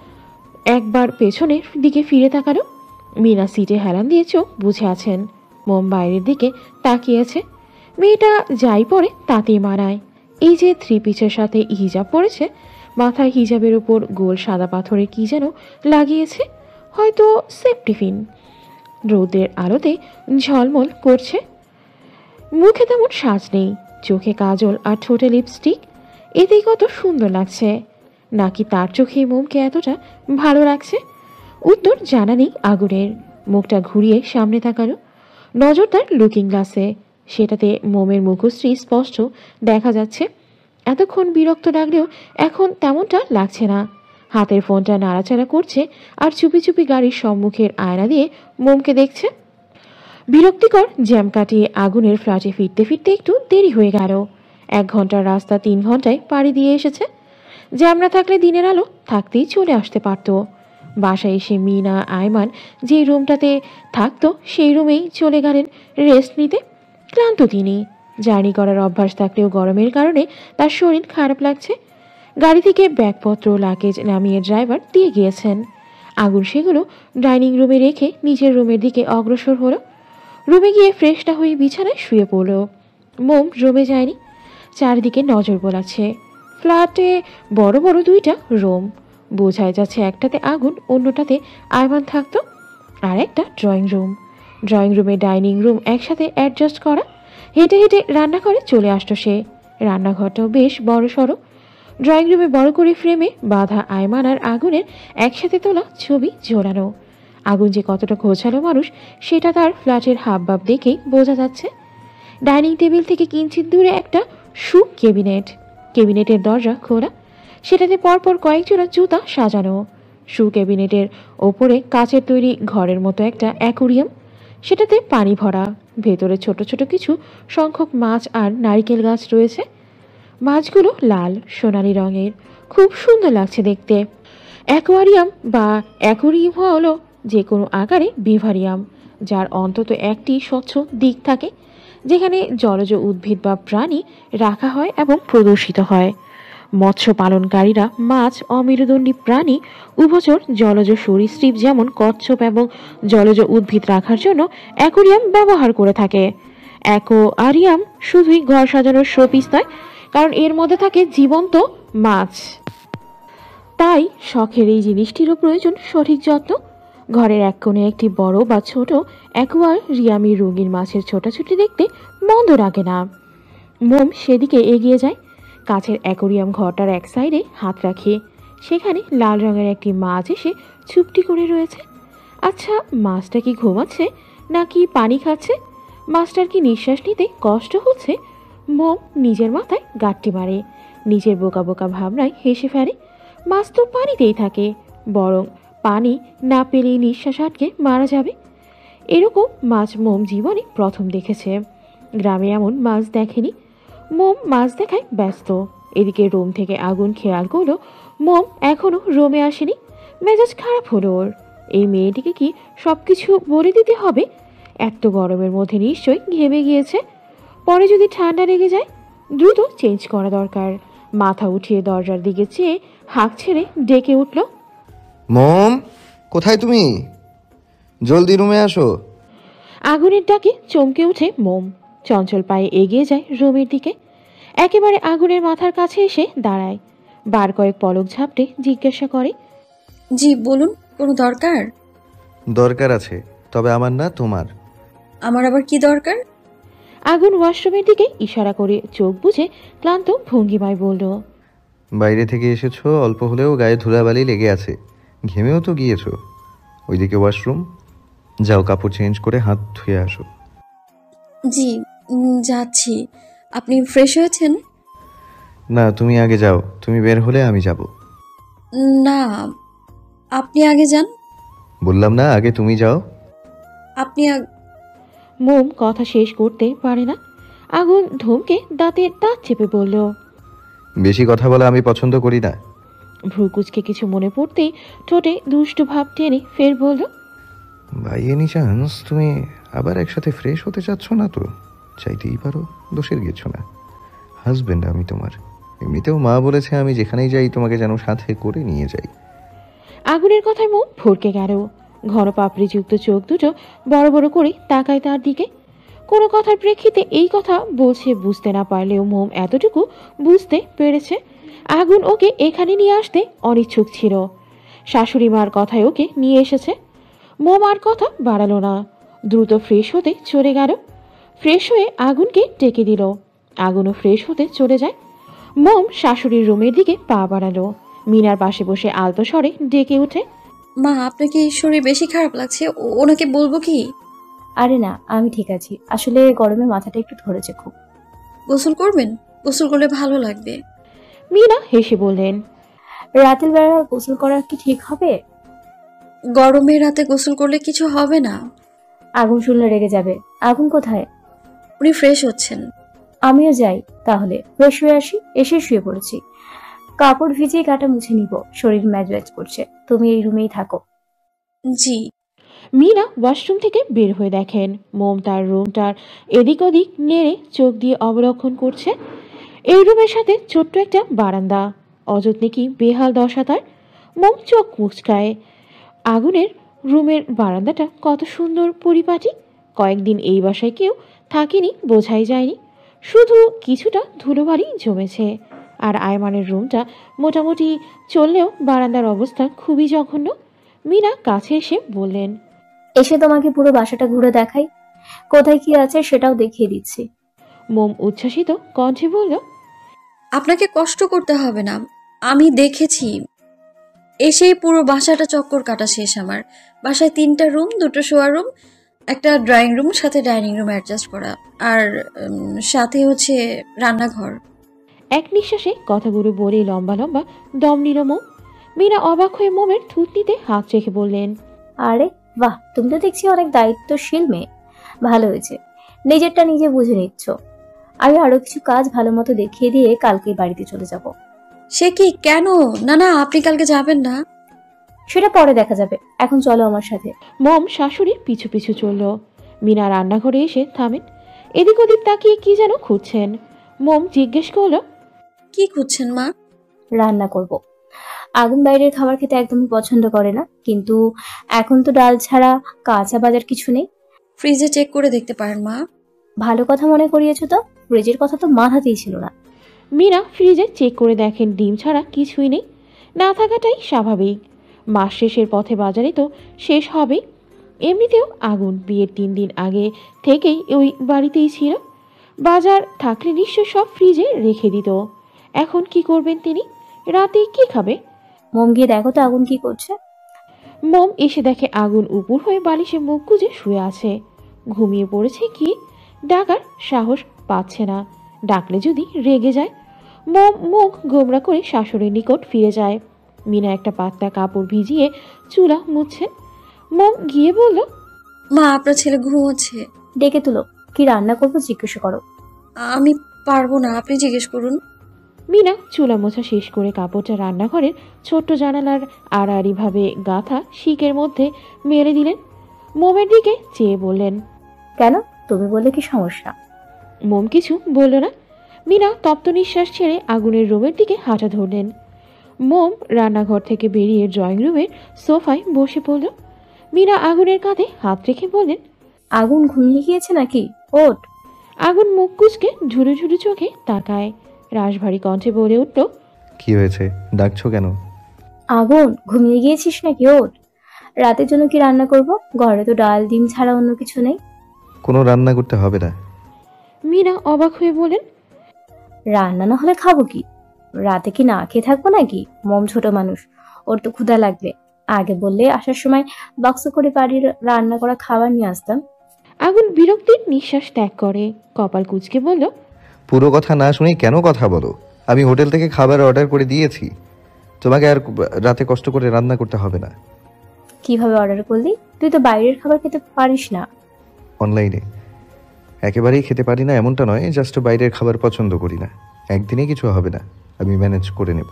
S1: একবার পেছনের দিকে ফিরে তাকালো। মিনা সিটে হেলান দিয়ে চোখ বুঝে আছেন। মোম বাইরের দিকে তাকিয়েছে। মেয়েটা যাই পরে তাতেই মানায়। এই যে 3 পিসের সাথে হিজাব পরেছে, মাথায় হিজাবের উপর গোল সাদা পাথরে কি যেন লাগিয়েছে, হয়তো সেফটিফিন। রোদের আলোতে ঝলমল করছে। মুখে তেমন সাজ নেই, চোখে কাজল আর ঠোঁটে লিপস্টিক। এতেই কত সুন্দর লাগছে। নাকি তার চোখে মোমকে এতটা ভালো লাগছে? উত্তর জানা নেই আগুনের। মুখটা ঘুরিয়ে সামনে তাকালো। নজর তার লুকিং গ্লাসে। সেটাতে মোমের মুখশ্রী স্পষ্ট দেখা যাচ্ছে। এতক্ষণ বিরক্ত লাগলেও এখন তেমনটা লাগছে না। হাতের ফোনটা নাড়াচাড়া করছে আর চুপি চুপি গাড়ির সম্মুখের আয়না দিয়ে মোমকে দেখছে। বিরক্তিকর জ্যাম কাটিয়ে আগুনের ফ্ল্যাটে ফিরতে ফিরতে একটু দেরি হয়ে গেল। 1 ঘন্টার রাস্তা 3 ঘন্টায় পাড়ি দিয়ে এসেছে। জ্যাম না থাকলে দিনের আলো থাকতেই চলে আসতে পারত। বাসায় এসে মিনা আইমান যে রুমটাতে থাকতো সেই রুমেই চলে গেলেন রেস্ট নিতে। ক্লান্ত তিনি। জার্নি করার অভ্যাস থাকলেও গরমের কারণে তার শরীর খারাপ লাগছে। গাড়ি থেকে ব্যাগপত্র লাগেজ নামিয়ে ড্রাইভার দিয়ে গিয়েছেন। আগুন সেগুলো ডাইনিং রুমে রেখে নিজের রুমের দিকে অগ্রসর হলো। রুমে গিয়ে ফ্রেশ না হয়ে বিছানায় শুয়ে পড়ল। মোম রুমে যায়নি। চারিদিকে নজর বোলাচ্ছে। ফ্ল্যাটে বড় বড় 2টা রুম। বোঝাই যাচ্ছে একটাতে আগুন, অন্যটাতে আইমান থাকতো। আর একটা ড্রয়িং রুম। ড্রয়িং রুমে ডাইনিং রুম একসাথে অ্যাডজাস্ট করা। হেঁটে হেঁটে রান্নাঘরে চলে আসতো সে। রান্নাঘরটাও বেশ বড় সড়ো। ড্রয়িং রুমে বড় করে ফ্রেমে বাঁধা আয়মান আর আগুনের একসাথে তোলা ছবি ঝোলানো। আগুন যে কতটা গোছালো মানুষ সেটা তার ফ্ল্যাটের হাবভাব দেখেই বোঝা যাচ্ছে। ডাইনিং টেবিল থেকে কিঞ্চিত দূরে একটা শু ক্যাবিনেট, ক্যাবিনেটের দরজা খোলা, সেটাতে পরপর কয়েক জোড়া জুতা সাজানো। শু ক্যাবিনেটের ওপরে কাচের তৈরি ঘরের মতো একটা অ্যাকোরিয়াম, সেটাতে পানি ভরা, ভেতরে ছোট ছোট কিছু সংখ্যক মাছ আর নারকেল গাছ রয়েছে। মাছগুলো লাল সোনালি রঙের, খুব সুন্দর লাগছে দেখতে। অ্যাকোয়ারিয়াম বা অ্যাকোরিয়াম হলো যে কোনো আকারে ভিভারিয়াম, যার অন্তত একটি স্বচ্ছ দিক থাকে যেখানে জলজ উদ্ভিদ বা প্রাণী রাখা হয় এবং প্রদর্শিত হয়। মৎস্য পালনকারীরা মাছ, অমেরুদণ্ডী প্রাণী, উভচর, জলজ সরীসৃপ যেমন কচ্ছপ এবং জলজ উদ্ভিদ রাখার জন্য অ্যাকোরিয়াম ব্যবহার করে থাকে। অ্যাকোয়ারিয়াম শুধুই ঘর সাজানোর শোপিস নয়, কারণ এর মধ্যে থাকে জীবন্ত মাছ। তাই শখের এই জিনিসটিরও প্রয়োজন সঠিক যত্ন। ঘরের এক কোণে একটি বড় বা ছোট অ্যাকোয়ারিয়ামে রঙিন মাছের ছোটাছুটি দেখতে মন্দ লাগে না। মোম সেদিকে এগিয়ে যায়। কাছের অ্যাকোরিয়াম ঘরটার এক সাইডে হাত রাখে, সেখানে লাল রঙের একটি মাছ এসে চুপটি করে রয়েছে। আচ্ছা, মাছটা কি ঘুমাচ্ছে নাকি পানি খাচ্ছে? মাছটার কি নিঃশ্বাস নিতে কষ্ট হচ্ছে? মোম নিজের মাথায় গাঁটটি মারে, নিজের বোকা বোকা ভাবনায় হেসে ফেলে। মাছ তো পানিতেই থাকে, বরং পানি না পেলেই নিঃশ্বাস আটকে মারা যাবে। এরকম মাছ মোম জীবনে প্রথম দেখেছে। গ্রামে এমন মাছ দেখেনি। মোম মাছ দেখায় ব্যস্ত। এদিকে রোম থেকে আগুন খেয়াল করলো মোম এখনো রোমে আসেনি। মেজাজ খারাপ হলো ওর। এই মেয়েটিকে কি সবকিছু বলে দিতে হবে? এত গরমের মধ্যে নিশ্চয়ই ঘেমে গিয়েছে। পরে যদি ঠান্ডা লেগে যায়, দ্রুত চেঞ্জ করা দরকার। মাথা উঠিয়ে দরজার দিকে চেয়ে হাঁক ছেড়ে ডেকে উঠল,
S2: মম, কোথায় তুমি? জলদি রুমে আসো।
S1: আগুনের ডাকে চমকে উঠে মোম চঞ্চল পায়ে এগিয়ে যায় রুমের দিকে। একেবারে আগুনের মাথার কাছে এসে দাঁড়ায়। বার কয়েক পলক ঝাপটে জিজ্ঞাসা করে,
S3: জি বলুন, কোনো দরকার?
S2: দরকার আছে, তবে আমার না, তোমার।
S3: আমার আবার কি দরকার?
S1: আগুন ওয়াশরুমের দিকে ইশারা করে চোখ বুজে ক্লান্ত ভঙ্গিমায় বলল,
S2: বাইরে থেকে এসেছো, অল্প হলেও গায়ে ধুলাবালি লেগে আছে, ঘেমেও তো গিয়েছো। ওইদিকে ওয়াশরুম, যাও কাপড় চেঞ্জ করে হাত ধুয়ে আসো।
S3: জি যাচ্ছি। আপনি ফ্রেশ হয়েছেন?
S2: না, তুমি আগে যাও, তুমি বের হলে আমি যাব।
S3: না, আপনি আগে যান।
S2: বললাম না, আগে তুমি যাও।
S3: আপনি
S1: মোম কথা শেষ করতে পারে না। আগুন ধমকে দাঁতে দাঁত চেপে বলল,
S2: বেশি কথা বলা আমি পছন্দ করি না।
S1: ভ্রুকুচকে কিছু মনে পড়তেই ঠোঁটে দুষ্টু ভাব টেনে ফের বলল,
S2: ভাই এনি চান্স তুমি আবার একসাথে ফ্রেশ হতে চাচ্ছ না তো? চাইতেই পারো, দোষের কিছু না। হাজবেন্ড আমি তোমার। এমনিতেও মা বলেছে আমি যেখানেই যাই তোমাকে যেন সাথে করে নিয়ে যাই।
S1: আগুনের কথায় মোম ভরকে গেল। ঘন পাপড়িযুক্ত চোখ দুটো বড় বড় করে তাকায় তার দিকে। কোনো কথার প্রেক্ষিতে এই কথা বলছে বুঝতে না পারলেও মোম এতটুকু বুঝতে পেরেছে, আগুন ওকে এখানে নিয়ে আসতে অনিচ্ছুক ছিল। শাশুড়ি মার কথায় ওকে নিয়ে এসেছে। মোম আর কথা বাড়ালো না, দ্রুত ফ্রেশ হতে চলে গেল। ফ্রেশ হয়ে আগুনকে ডেকে দিল। আগুনও ফ্রেশ হতে চলে যায়। মোম শাশুড়ির রুমের দিকে পা বাড়ালো। মিনার পাশে বসে আলতো স্বরে ডেকে উঠে,
S3: মা, আপনাকে শরীর বেশি খারাপ লাগছে, ওনাকে বলবো কি?
S4: আরে না, আমি ঠিক আছি। আসলে গরমে মাথাটা একটু ধরেছে খুব।
S3: গোসল করবেন? গোসল করলে ভালো লাগবে।
S1: মিনা হেসে বললেন,
S4: রাতের বেলা গোসল করা কি ঠিক হবে?
S3: গরমে রাতে গোসল করলে কিছু হবে না।
S4: আগুন শুনলে রেগে যাবে। আগুন কোথায়?
S3: উনি ফ্রেশ হচ্ছেন।
S4: আমিও যাই তাহলে, ফ্রেশ হয়ে আসি। এসে শুয়ে পড়েছি। কাপড় ভিজিয়ে গাটা মুছে নিব, শরীর ম্যাজ করছে। তুমি এই রুমেই থাকো।
S3: জি।
S1: মিনা ওয়াশরুম থেকে বের হয়ে দেখেন মোম তার রুমটার এদিক ওদিক নেড়ে চোখ দিয়ে অবলক্ষণ করছে। এই রুমের সাথে ছোট্ট একটা বারান্দা, অযত্নে কি বেহাল দশা তার। মোম চোখ মুচকায়। আগুনের রুমের বারান্দাটা কত সুন্দর পরিপাটি। কয়েকদিন এই বাসায় কেউ থাকেনি বোঝাই যায়নি, শুধু কিছুটা ধুলোবালি জমেছে। আর আয়মানের রুমটা মোটামুটি চললেও বারান্দার অবস্থা খুবই জঘন্য। মিনা কাছে এসে বললেন,
S4: এসে তোমাকে পুরো বাসাটা ঘুরে দেখাই, কোথায় কি আছে সেটাও দেখিয়ে দিচ্ছি।
S1: মোম উচ্ছ্বাসিত কণ্ঠে বলল,
S3: আপনাকে কষ্ট করতে হবে না, আমি দেখেছি। এসেই পুরো বাসাটা চক্কর কাটা শেষ আমার। বাসায় 3টা রুম, 2টো শোয়ার রুম, একটা ড্রয়িং রুম, সাথে ডাইনিং রুম অ্যাডজাস্ট করা, আর সাথে হচ্ছে রান্নাঘর।
S1: এক নিঃশ্বাসে কথাগুলো বলে লম্বা লম্বা দম নিল মোম। মীরা অবাক হয়ে মোমের থুতনিতে হাত রেখে বললেন,
S4: আরে বাহ, তুমি তো দেখছি অনেক দায়িত্বশীল মেয়ে। ভালো হয়েছে, নিজেরটা নিজে বুঝে নিচ্ছ। আমি আরো কিছু কাজ ভালো মতো দেখিয়ে দিয়ে কালকেই বাড়িতে চলে যাব।
S3: সে কি, কেন? না না, আপনি কালকে যাবেন না?
S4: সেটা পরে দেখা যাবে, এখন চলো আমার সাথে।
S1: মোম শাশুড়ির পিছু পিছু চলল। মীনা রান্নাঘরে এসে থামেন। এদিক ওদিক তাকিয়ে কি যেন খুঁজছেন। মোম জিজ্ঞেস করলো,
S3: কি খুঁজছেন মা?
S4: রান্না করব। আগুন বাইরের খাবার খেতে একদমই পছন্দ করে না, কিন্তু এখন তো ডাল ছাড়া কাঁচা বাজার কিছু নেই।
S3: ফ্রিজে চেক করে দেখতে পারেন মা।
S4: ভালো কথা মনে করিয়েছো তো, ফ্রিজের কথা তো মাথাতেই ছিল না।
S1: মীরা ফ্রিজে চেক করে দেখেন ডিম ছাড়া কিছুই নেই। না থাকাটাই স্বাভাবিক, মাস শেষের পথে বাজারে তো শেষ হবেই। এমনিতেও আগুন বিয়ের 3 দিন আগে থেকেই ওই বাড়িতেই ছিল। বাজার থাকলে নিশ্চয় সব ফ্রিজে রেখে দিত। এখন কি করবেন তিনি? রাতে কি খাবে?
S4: মোম গিয়ে দেখো তো আগুন কি করছে।
S1: মোম এসে দেখে আগুন উপুর হয়ে বালিশে মুখ গুজে শুয়ে আছে। ঘুমিয়ে পড়েছে কি? ডাকার সাহস পাচ্ছে না, ডাকলে যদি রেগে যায়। মোম মুখ গোমরা করে শাশুড়ির নিকট ফিরে যায়। মিনা একটা পাতলা কাপড় ভিজিয়ে চুলা মুছছেন। মোম গিয়ে বলল,
S3: মা, আপনার ছেলে ঘুমোচ্ছে।
S4: ডেকে তুলো, কি রান্না করবো জিজ্ঞেস করো।
S3: আমি পারবো না, আপনি জিজ্ঞেস করুন।
S1: মিনা চুলা মোছা শেষ করে কাপড়টা রান্নাঘরের ছোট্ট জানালার আড়াআড়িভাবে গাঁথা শিকের মধ্যে মেলে দিলেন। মোমের দিকে চেয়ে বললেন,
S4: কেন, তুমি বললে কি সমস্যা?
S1: মোম কিছু বলল না। মিনা তপ্ত নিঃশ্বাস ছেড়ে আগুনের রুমের দিকে হাঁটা ধরলেন। মোম রান্নাঘর থেকে বেরিয়ে ড্রয়িং রুমের সোফায় বসে পড়ল। মিনা আগুনের কাঁধে হাত রেখে বললেন,
S4: আগুন ঘুমিয়ে গিয়েছে নাকি? ওঠ।
S1: আগুন মুখ কুচকে ঝুড়ু ঝুড়ু চোখে তাকায়। রাশভারী কণ্ঠে বলে উঠল,
S2: কি হয়েছে, ডাকছো কেন?
S4: আগুন, ঘুমিয়ে গিয়েছিস নাকি? ওঠ। রাতের জন্য কি রান্না করব? ঘরে তো ডাল ডিম ছাড়া অন্য কিছু নেই।
S2: কোনো রান্না করতে হবে না।
S1: মিনা অবাক হয়ে বলেন,
S4: রান্না না হলে খাবো কি? রাতে কি না খেয়ে থাকবো নাকি? মম ছোট মানুষ, ওর তো ক্ষুধা লাগবে। আগে বললে আসার সময় বক্স করে বাড়ির রান্না করা খাবার নিয়ে আসতাম।
S1: আগুন বিরক্তির নিঃশ্বাস ত্যাগ করে কপাল কুঁচকে বলল,
S2: পুরো কথা না শুনে কেন কথা বলো? আমি হোটেল থেকে খাবার অর্ডার করে দিয়েছি, তোমাকে আর রাতে কষ্ট করে রান্না করতে হবে না।
S4: কিভাবে অর্ডার করলি? তুই তো বাইরের খাবার খেতে পারিস না।
S2: অনলাইনে। একেবারেই খেতে পারি না এমনটা নয়, জাস্ট বাইরের খাবার পছন্দ করি না। একদিনে কিছু হবে না, আমি ম্যানেজ করে নেব।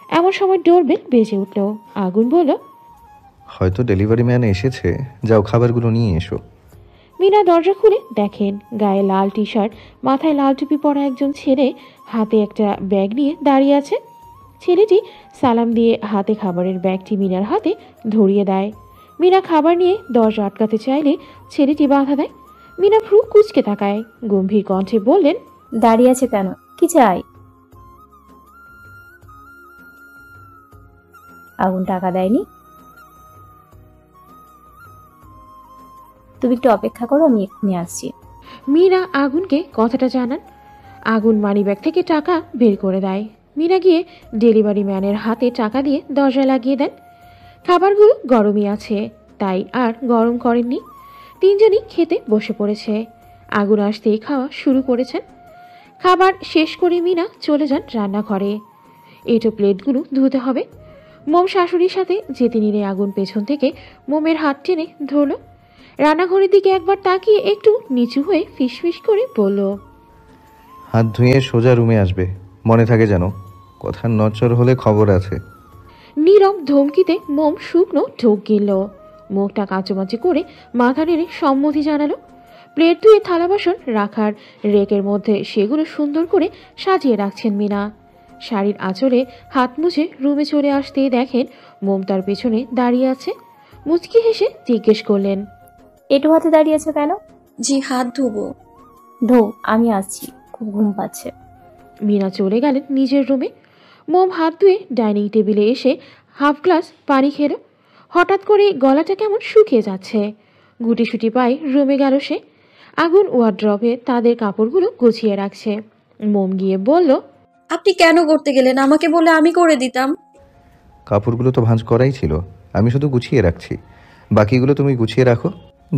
S1: এমন সময় ডোরবেল বেজে উঠল। আগুন বলল,
S2: হয়তো ডেলিভারি ম্যান এসেছে, যাও খাবারগুলো নিয়ে এসো।
S1: মিনা দরজা খুলে দেখেন গায়ে লাল টি শার্ট, মাথায় লাল টুপি পরা একজন ছেলে হাতে একটা ব্যাগ নিয়ে দাঁড়িয়ে আছে। ছেলেটি সালাম দিয়ে হাতে খাবারের ব্যাগটি মিনার হাতে ধরিয়ে দেয়। মিনা খাবার নিয়ে দরজা আটকাতে চাইলে ছেলেটি বাধা দেয়। মিনা ভ্রু কুঁচকে তাকায়, গম্ভীর কণ্ঠে বললেন,
S4: দাঁড়িয়ে আছে কেন, কি চাই? আগুন টাকা দেয়নি? তুমি একটু অপেক্ষা করো, আমি এক্ষুনি আসছি।
S1: মিনা আগুনকে কথাটা জানান। আগুন মানিব্যাগ থেকে টাকা বের করে দেয়। মিনা গিয়ে ডেলিভারি ম্যানের হাতে টাকা দিয়ে দরজা লাগিয়ে দেন। খাবারগুলো গরমই আছে, তাই আর গরম করেননি। তিনজনই খেতে বসে পড়েছে। আগুন আসতেই খাওয়া শুরু করেছেন। খাবার শেষ করে মিনা চলে যান রান্নাঘরে। এটো প্লেটগুলো ধুতে হবে। মোম শাশুড়ির সাথে যেতে নিলে আগুন পেছন থেকে মোমের হাত টেনে ধরল। রান্নাঘরের দিকে একবার তাকিয়ে একটু নিচু হয়ে ফিসফিস করে বলল,
S2: হাত ধুয়ে সোজা রুমে আসবে, মনে থাকে যেন। কথার নচর হলে খবর আছে।
S1: নীরব ধমকিতে মোম শুকনো ঢোক গিলল। মুখটা কাঁচুমাচু করে মাথা নেড়ে সম্মতি জানালো। প্লেট ধুয়ে থালা বাসন রাখার রেকের মধ্যে সেগুলো সুন্দর করে সাজিয়ে রাখছেন মিনা। শাড়ির আঁচলে হাত মুছে রুমে চলে আসতেই দেখেন মোম তার পেছনে দাঁড়িয়ে আছে। মুচকি হেসে জিজ্ঞেস করলেন,
S4: এটু হাতে দাঁড়িয়ে আছে কেন?
S3: জি, হাত ধোবো।
S4: ধো, আমি আসছি, খুব ঘুম পাচ্ছে।
S1: মিনা চলে গেলেন নিজের রুমে। মোম হাত ধুয়ে ডাইনিং টেবিলে এসে হাফ গ্লাস পানি খেল। হঠাৎ করে গলাটা কেমন শুকিয়ে যাচ্ছে। গুটিসুটি পায়ে রুমে গেল সে। আগুন ওয়ার্ড্রবে তাদের কাপড়গুলো গুছিয়ে রাখছে। মোম গিয়ে বলল,
S3: আপনি কেন করতে গেলেন? আমাকে বলে আমি করে দিতাম।
S2: কাপড়গুলো তো ভাঁজ করাই ছিল, আমি শুধু গুছিয়ে রাখছি। বাকিগুলো তুমি গুছিয়ে রাখো,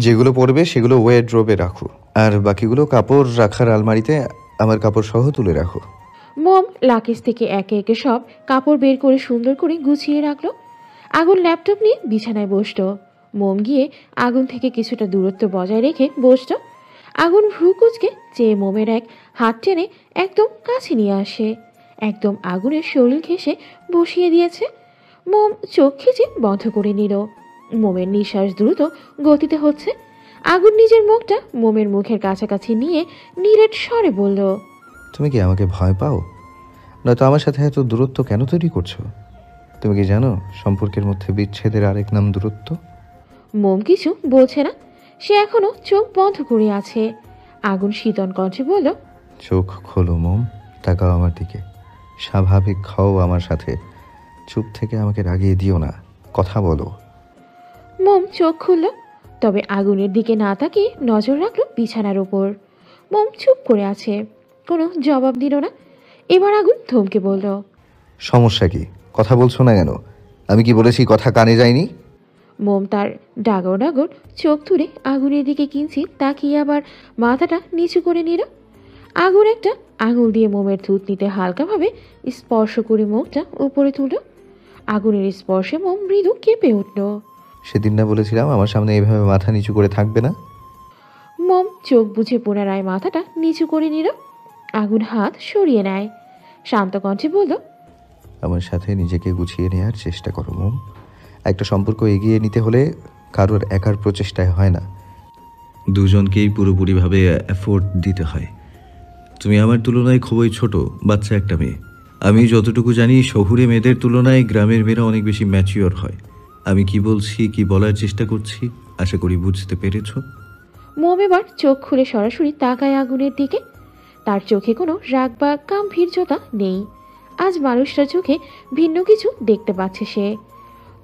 S2: যেগুলো পরবে সেগুলো ওয়ারড্রোবে রাখো, আর বাকিগুলো কাপড় রাখার আলমারিতে আমার কাপড় সহ তুলে রাখো।
S1: মম লাকেজ থেকে একে একে সব কাপড় বের করে সুন্দর করে গুছিয়ে রাখলো। আগুন ল্যাপটপ নিয়ে বিছানায় বসলো। মম গিয়ে আগুন থেকে কিছুটা দূরত্ব বজায় রেখে বসলো। আগুন ভ্রু কুচকে চেয়ে মোমের এক হাত টেনে একদম কাছে নিয়ে আসে, একদম আগুনের শরীর ঘেঁষে বসিয়ে দিয়েছে। মোম চোখ খিচে বন্ধ করে নিল। মোমের নিঃশ্বাস দ্রুত গতিতে হচ্ছে। আগুন নিজের মুখটা মোমের মুখের কাছাকাছি নিয়ে নিরেট স্বরে বলল,
S2: তুমি কি আমাকে ভয় পাও? নয়তো আমার সাথে এত দূরত্ব কেন তৈরি করছো? তুমি কি জানো সম্পর্কের মধ্যে বিচ্ছেদের আরেক নাম দূরত্ব?
S1: মোম কিছু বলছে না, সে এখনো চোখ বন্ধ করে আছে। আগুন শীতল কণ্ঠে বলল,
S2: চোখ খোলো মোম, তাকাও আমার দিকে, স্বাভাবিক হও আমার সাথে। চুপ থেকে আমাকে রাগিয়ে দিও না, কথা বলো।
S1: মোম চোখ খুলল, তবে আগুনের দিকে না তাকিয়ে নজর রাখলো বিছানার ওপর। মোম চুপ করে আছে, কোনো জবাব দিল না। এবার আগুন থমকে বলল,
S2: সমস্যা কি? কথা বলছো না কেন? আমি কি বলেছি কথা কানে যায়নি?
S1: মোম তার ডাগর ডাগর চোখ তুলে আগুনের দিকে কিঞ্চিত তাকিয়ে আবার মাথাটা নিচু করে নিল। আগুন একটা আঙুল দিয়ে মোমের থুতনিতে হালকাভাবে স্পর্শ করে মুখটা উপরে তুলল। আগুনের স্পর্শে মোম মৃদু কেঁপে উঠল।
S2: সেদিন না বলেছিলাম আমার সামনে এভাবে মাথা নিচু করে থাকবে না?
S1: মোম চোখ বুঝে পুনরায় মাথাটা নিচু করে নিল। আগুন হাত সরিয়ে নেয়, শান্ত কণ্ঠে বলল,
S2: আমার সাথে নিজেকে গুছিয়ে নেওয়ার চেষ্টা করো মোম। একটা সম্পর্ক এগিয়ে নিতে হলে কারোর একার প্রচেষ্টায় হয় না, দুজনকেই পুরোপুরিভাবে এফোর্ট দিতে হয়। তুমি আমার তুলনায় খুবই ছোট, বাচ্চা একটা মেয়ে। আমি যতটুকু জানি শহুরে মেয়েদের তুলনায় গ্রামের মেয়েরা অনেক বেশি ম্যাচিওর হয়। আমি কি বলছি, কি বলার চেষ্টা করছি, আশা করি বুঝতে পেরেছো।
S1: মোম এবার চোখ খুলে সরাসরি তাকায় আগুনের দিকে। তার চোখে কোনো রাগ বা গাম্ভীর্যতা নেই। আজ মানুষটার চোখে ভিন্ন কিছু দেখতে পাচ্ছে সে।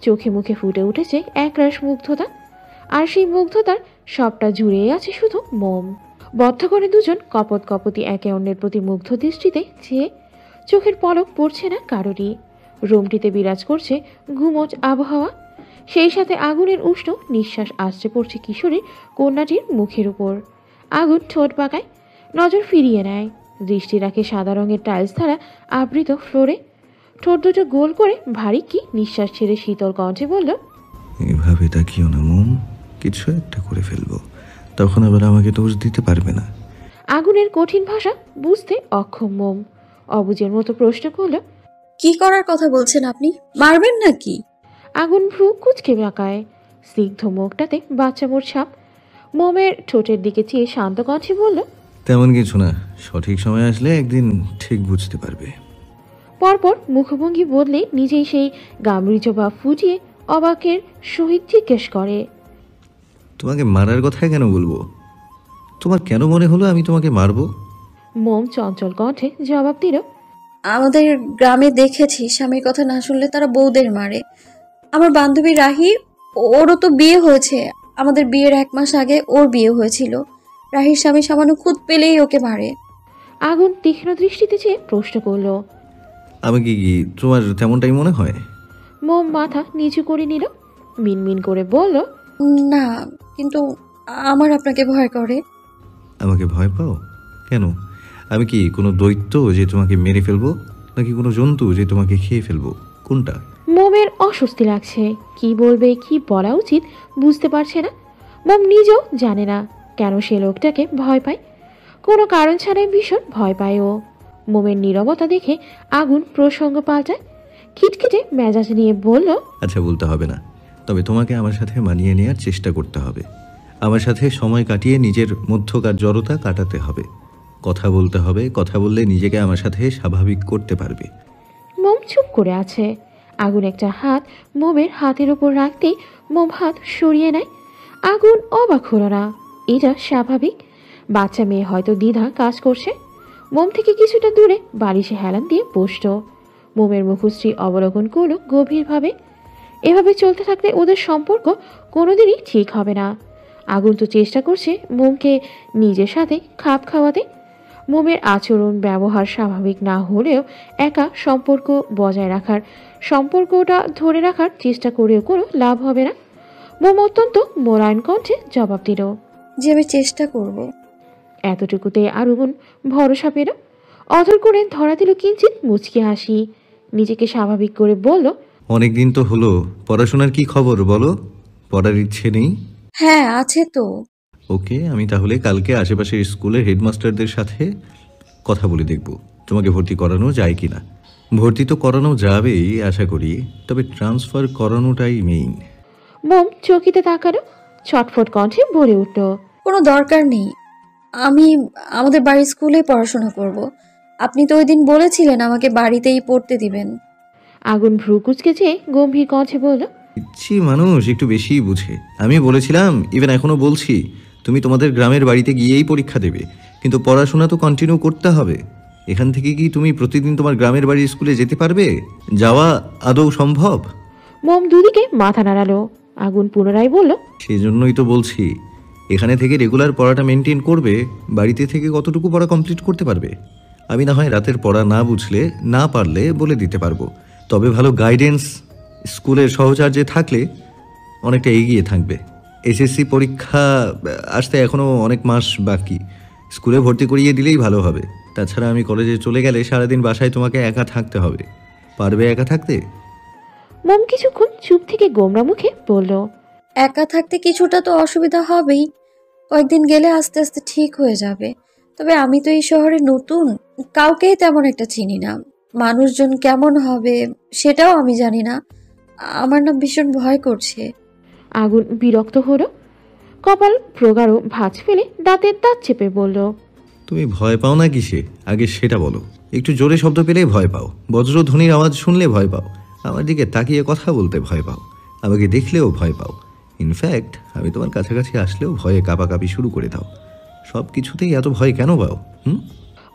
S1: চোখে মুখে ফুটে উঠেছে একরাশ মুগ্ধতা, আর সেই মুগ্ধতার সবটা জুড়ে আছে শুধু মোম। বদ্ধ করে দুজন কপত কপতি একে অন্যের প্রতি মুগ্ধ দৃষ্টিতে চেয়ে, চোখের পলক পড়ছে না কারোরই। রুমটিতে বিরাজ করছে গুমোট আবহাওয়া, সেই সাথে আগুনের উষ্ণ নিঃশ্বাস আসছে পড়ছে কিশোরীর কন্যাটির মুখের উপর। আগুন ঠোঁট বাঁকায়, নজর ফিরিয়ে নেয়, দৃষ্টি রাখে সাদা রঙের টাইলস দ্বারা আবৃত ফ্লোরে। ঠোঁট দুটো গোল করে ভারী কি নিঃশ্বাস ছেড়ে শীতল কণ্ঠে বলল,
S2: এভাবে তাকিও না মোম, কিছু একটা করে ফেলবো, তখন আবার আমাকে দোষ দিতে পারবে না।
S1: আগুনের কঠিন ভাষা বুঝতে অক্ষম মোম অবুঝের মতো প্রশ্ন করল,
S3: কি করার কথা বলছেন আপনি? মারবেন নাকি?
S1: আগুন ভ্রু কুচকে বাঁকায়, স্নিগ্ধ মুখটাতে বাচ্চা মোর ছাপ। মোমের ঠোঁটের দিকে চেয়ে শান্ত কণ্ঠে বলল,
S2: তেমন কিছু না, সঠিক সময় আসলে একদিন ঠিক বুঝতে পারবে।
S1: পরপর মুখভঙ্গি বদলে নিজেই সেই গাম্ভীর্য বা ফুটিয়ে অবাকের সহিত জিজ্ঞেস করে,
S2: তোমাকে মারার কথা কেন বলবো? তোমার কেন মনে হলো আমি তোমাকে মারবো?
S1: মোম চঞ্চল কণ্ঠে জবাব দিল,
S3: আমাদের গ্রামে দেখেছি স্বামীর কথা না শুনলে তারা বউদের মারে। আমার বান্ধবী রাহি, ওরও তো বিয়ে হয়েছে। আমাদের বিয়ের 1 মাস আগে ওর বিয়ে হয়েছিল। রাহির স্বামী সামান্য খুঁত পেলেই ওকে মারে।
S1: আগুন তীক্ষ্ণ দৃষ্টিতে চেয়ে প্রশ্ন করল,
S2: আমি কি তোমার তেমনটাই মনে হয়?
S1: মোম মাথা নিচু করে নিল, মিনমিন করে বলল,
S3: না, কিন্তু আমার আপনাকে ভয় করে।
S2: আমাকে ভয় পাও কেন? আমি কি কোনো দৈত্য যে তোমাকে মেরে ফেলবো, নাকি কোনো জন্তু যে তোমাকে খেয়ে ফেলবো? কোনটা?
S1: মোমের অস্বস্তি লাগছে, কি বলবে কি বলা উচিত বুঝতে পারছে না। মোম নিজেও জানে না কেন সে লোকটাকে ভয় পায়। কোনো কারণ ছাড়াই ভীষণ ভয় পায় ও। মোমের নীরবতা দেখে আগুন প্রসঙ্গ পাল্টায়, খিটখিটে মেজাজ নিয়ে বলল,
S2: আচ্ছা বলতে হবে না, তবে তোমাকে আমার সাথে মানিয়ে নেওয়ার চেষ্টা করতে হবে। আমার সাথে সময় কাটিয়ে নিজের মধ্যকার জড়তা কাটাতে হবে, কথা বলতে হবে। কথা বললে নিজেকে আমার সাথে স্বাভাবিক করতে পারবে।
S1: মোম চুপ করে আছে। আগুন একটা হাত মোমের হাতের ওপর রাখতেই মোম হাত সরিয়ে নেয়। আগুন অবাক হলো না, এটা স্বাভাবিক। বাচ্চা মেয়ে হয়তো দ্বিধা কাজ করছে। মোম থেকে কিছুটা দূরে বালিশে হেলান দিয়ে বসল। মোমের মুখশ্রী অবলোকন করল গভীরভাবে। এভাবে চলতে থাকলে ওদের সম্পর্ক কোনোদিনই ঠিক হবে না। আগুন তো চেষ্টা করছে মোমকে নিজের সাথে খাপ খাওয়াতে। মোমের আচরণ ব্যবহার স্বাভাবিক না হলেও একা সম্পর্ক বজায় রাখার সম্পর্কটা ধরে রাখার চেষ্টা করেও কোনো লাভ হবে না। মোম অত্যন্ত মোলায়েম কণ্ঠে জবাব দিল,
S3: যে আমি চেষ্টা করব।
S1: এতটুকুতে আরুগুন ভরসা পেল। অধর করে ধরা দিল কিঞ্চিত মুচকি হাসি। নিজেকে স্বাভাবিক করে বলল,
S2: অনেকদিন তো হলো, পড়াশোনার কি খবর বলো? পড়ার ইচ্ছে নেই?
S3: হ্যাঁ আছে তো।
S2: ওকে, আমি তাহলে কালকে আশেপাশের স্কুলের হেডমাস্টারদের সাথে কথা বলে দেখব তোমাকে ভর্তি করানো যায় কিনা। ভর্তি তো করানো যাবেই আশা করি, তবে ট্রান্সফার করানোটাই মেইন।
S1: মোম চকিতে তাকালো, ছটফট কণ্ঠে বলে উঠল,
S3: কোনো দরকার নেই, আমি আমাদের বাড়ির স্কুলে পড়াশোনা করব। আপনি তো ওই দিন বলেছিলেন আমাকে বাড়িতেই পড়তে দিবেন।
S1: আগুন ভ্রু কুচকে চেয়ে গম্ভীর কণ্ঠে বলল,
S2: ইচ্ছি মানুষ একটু বেশিই বুঝে। আমি বলেছিলাম, ইভেন এখনো বলছি, তুমি তোমাদের গ্রামের বাড়িতে গিয়েই পরীক্ষা দেবে, কিন্তু পড়াশোনা তো কন্টিনিউ করতে হবে। এখান থেকে কি তুমি প্রতিদিন তোমার গ্রামের বাড়ির স্কুলে যেতে পারবে? যাওয়া আদৌ সম্ভব?
S1: মোম দুদিকে মাথা নাড়ালো। আগুন পুনরায় বলল,
S2: সেজন্যই তো বলছি, এখানে থেকে রেগুলার পড়াটা মেনটেন করবে, বাড়িতে থেকে কতটুকু পড়া কমপ্লিট করতে পারবে। আমি না হয় রাতের পড়া না বুঝলে না পারলে বলে দিতে পারবো, তবে ভালো গাইডেন্স স্কুলের সহচার্যে থাকলে অনেকটা এগিয়ে থাকবে। এসএসসি পরীক্ষা আসতে এখনও অনেক মাস বাকি, স্কুলে ভর্তি করিয়ে দিলেই ভালো হবে। তাছাড়া আমি কলেজে চলে গেলে সারাদিন বাসায় তোমাকে একা থাকতে হবে। পারবে একা থাকতে?
S1: মোম কিছুক্ষণ চুপ থেকে গোমরা মুখে বলল,
S3: একা থাকতে কিছুটা তো অসুবিধা হবেই, কয়েকদিন গেলে আস্তে আস্তে ঠিক হয়ে যাবে। তবে আমি তো এই শহরে নতুন, কাউকেই তেমন একটা চিনি না, মানুষজন কেমন হবে সেটাও আমি জানি না। আমার না ভীষণ ভয় করছে।
S1: আগুন বিরক্ত হলো, কপাল প্রগাঢ় ভাঁজ ফেলে দাঁতের দাঁত চেপে বলল,
S2: তুমি ভয় পাও না কিসে আগে সেটা বলো। একটু জোরে শব্দ পেলেই ভয় পাও, বজ্রধ্বনির আওয়াজ শুনলে ভয় পাও, আমার দিকে তাকিয়ে কথা বলতে ভয় পাও, আমাকে দেখলেও ভয় পাও। ইনফ্যাক্ট আমি তোমার কাছাকাছি আসলেও ভয়ে কাঁপাকাঁপি শুরু করে দাও। সব কিছুতেই এত ভয় কেন পাও?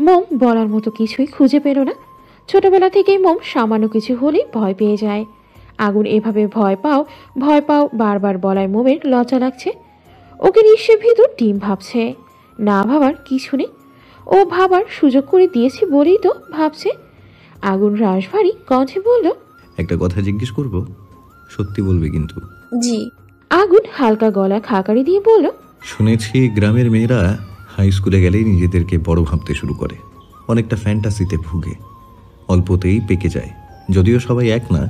S1: মোম বলার মতো কিছুই খুঁজে পেল না। ছোটবেলা থেকেই মোম সামান্য কিছু হলেই ভয় পেয়ে যায়। আগুন এভাবে ভয় পাও বারবার বলায় মোমের লজ্জা লাগছে। ওকে নিশ্চয় ভিতর ডিম ভাবছে, না ভাবার কিছু নেই, ও ভাবার সুযোগ করে দিয়েছে বলেই তো ভাবছে। আগুন রাশভারী কণ্ঠে বলল,
S2: একটা কথা জিজ্ঞেস করব, সত্যি বলবে কিন্তু?
S3: জি।
S1: আগুন হালকা গলা খাকারি দিয়ে বলল,
S2: শুনেছি গ্রামের মেয়েরা হাই স্কুলে গেলেই নিজেদেরকে বড় ভাবতে শুরু করে, অনেকটা ফ্যান্টাসিতে ভুগে, অল্পতেই পেকে যায়। যদিও সবাই এক না।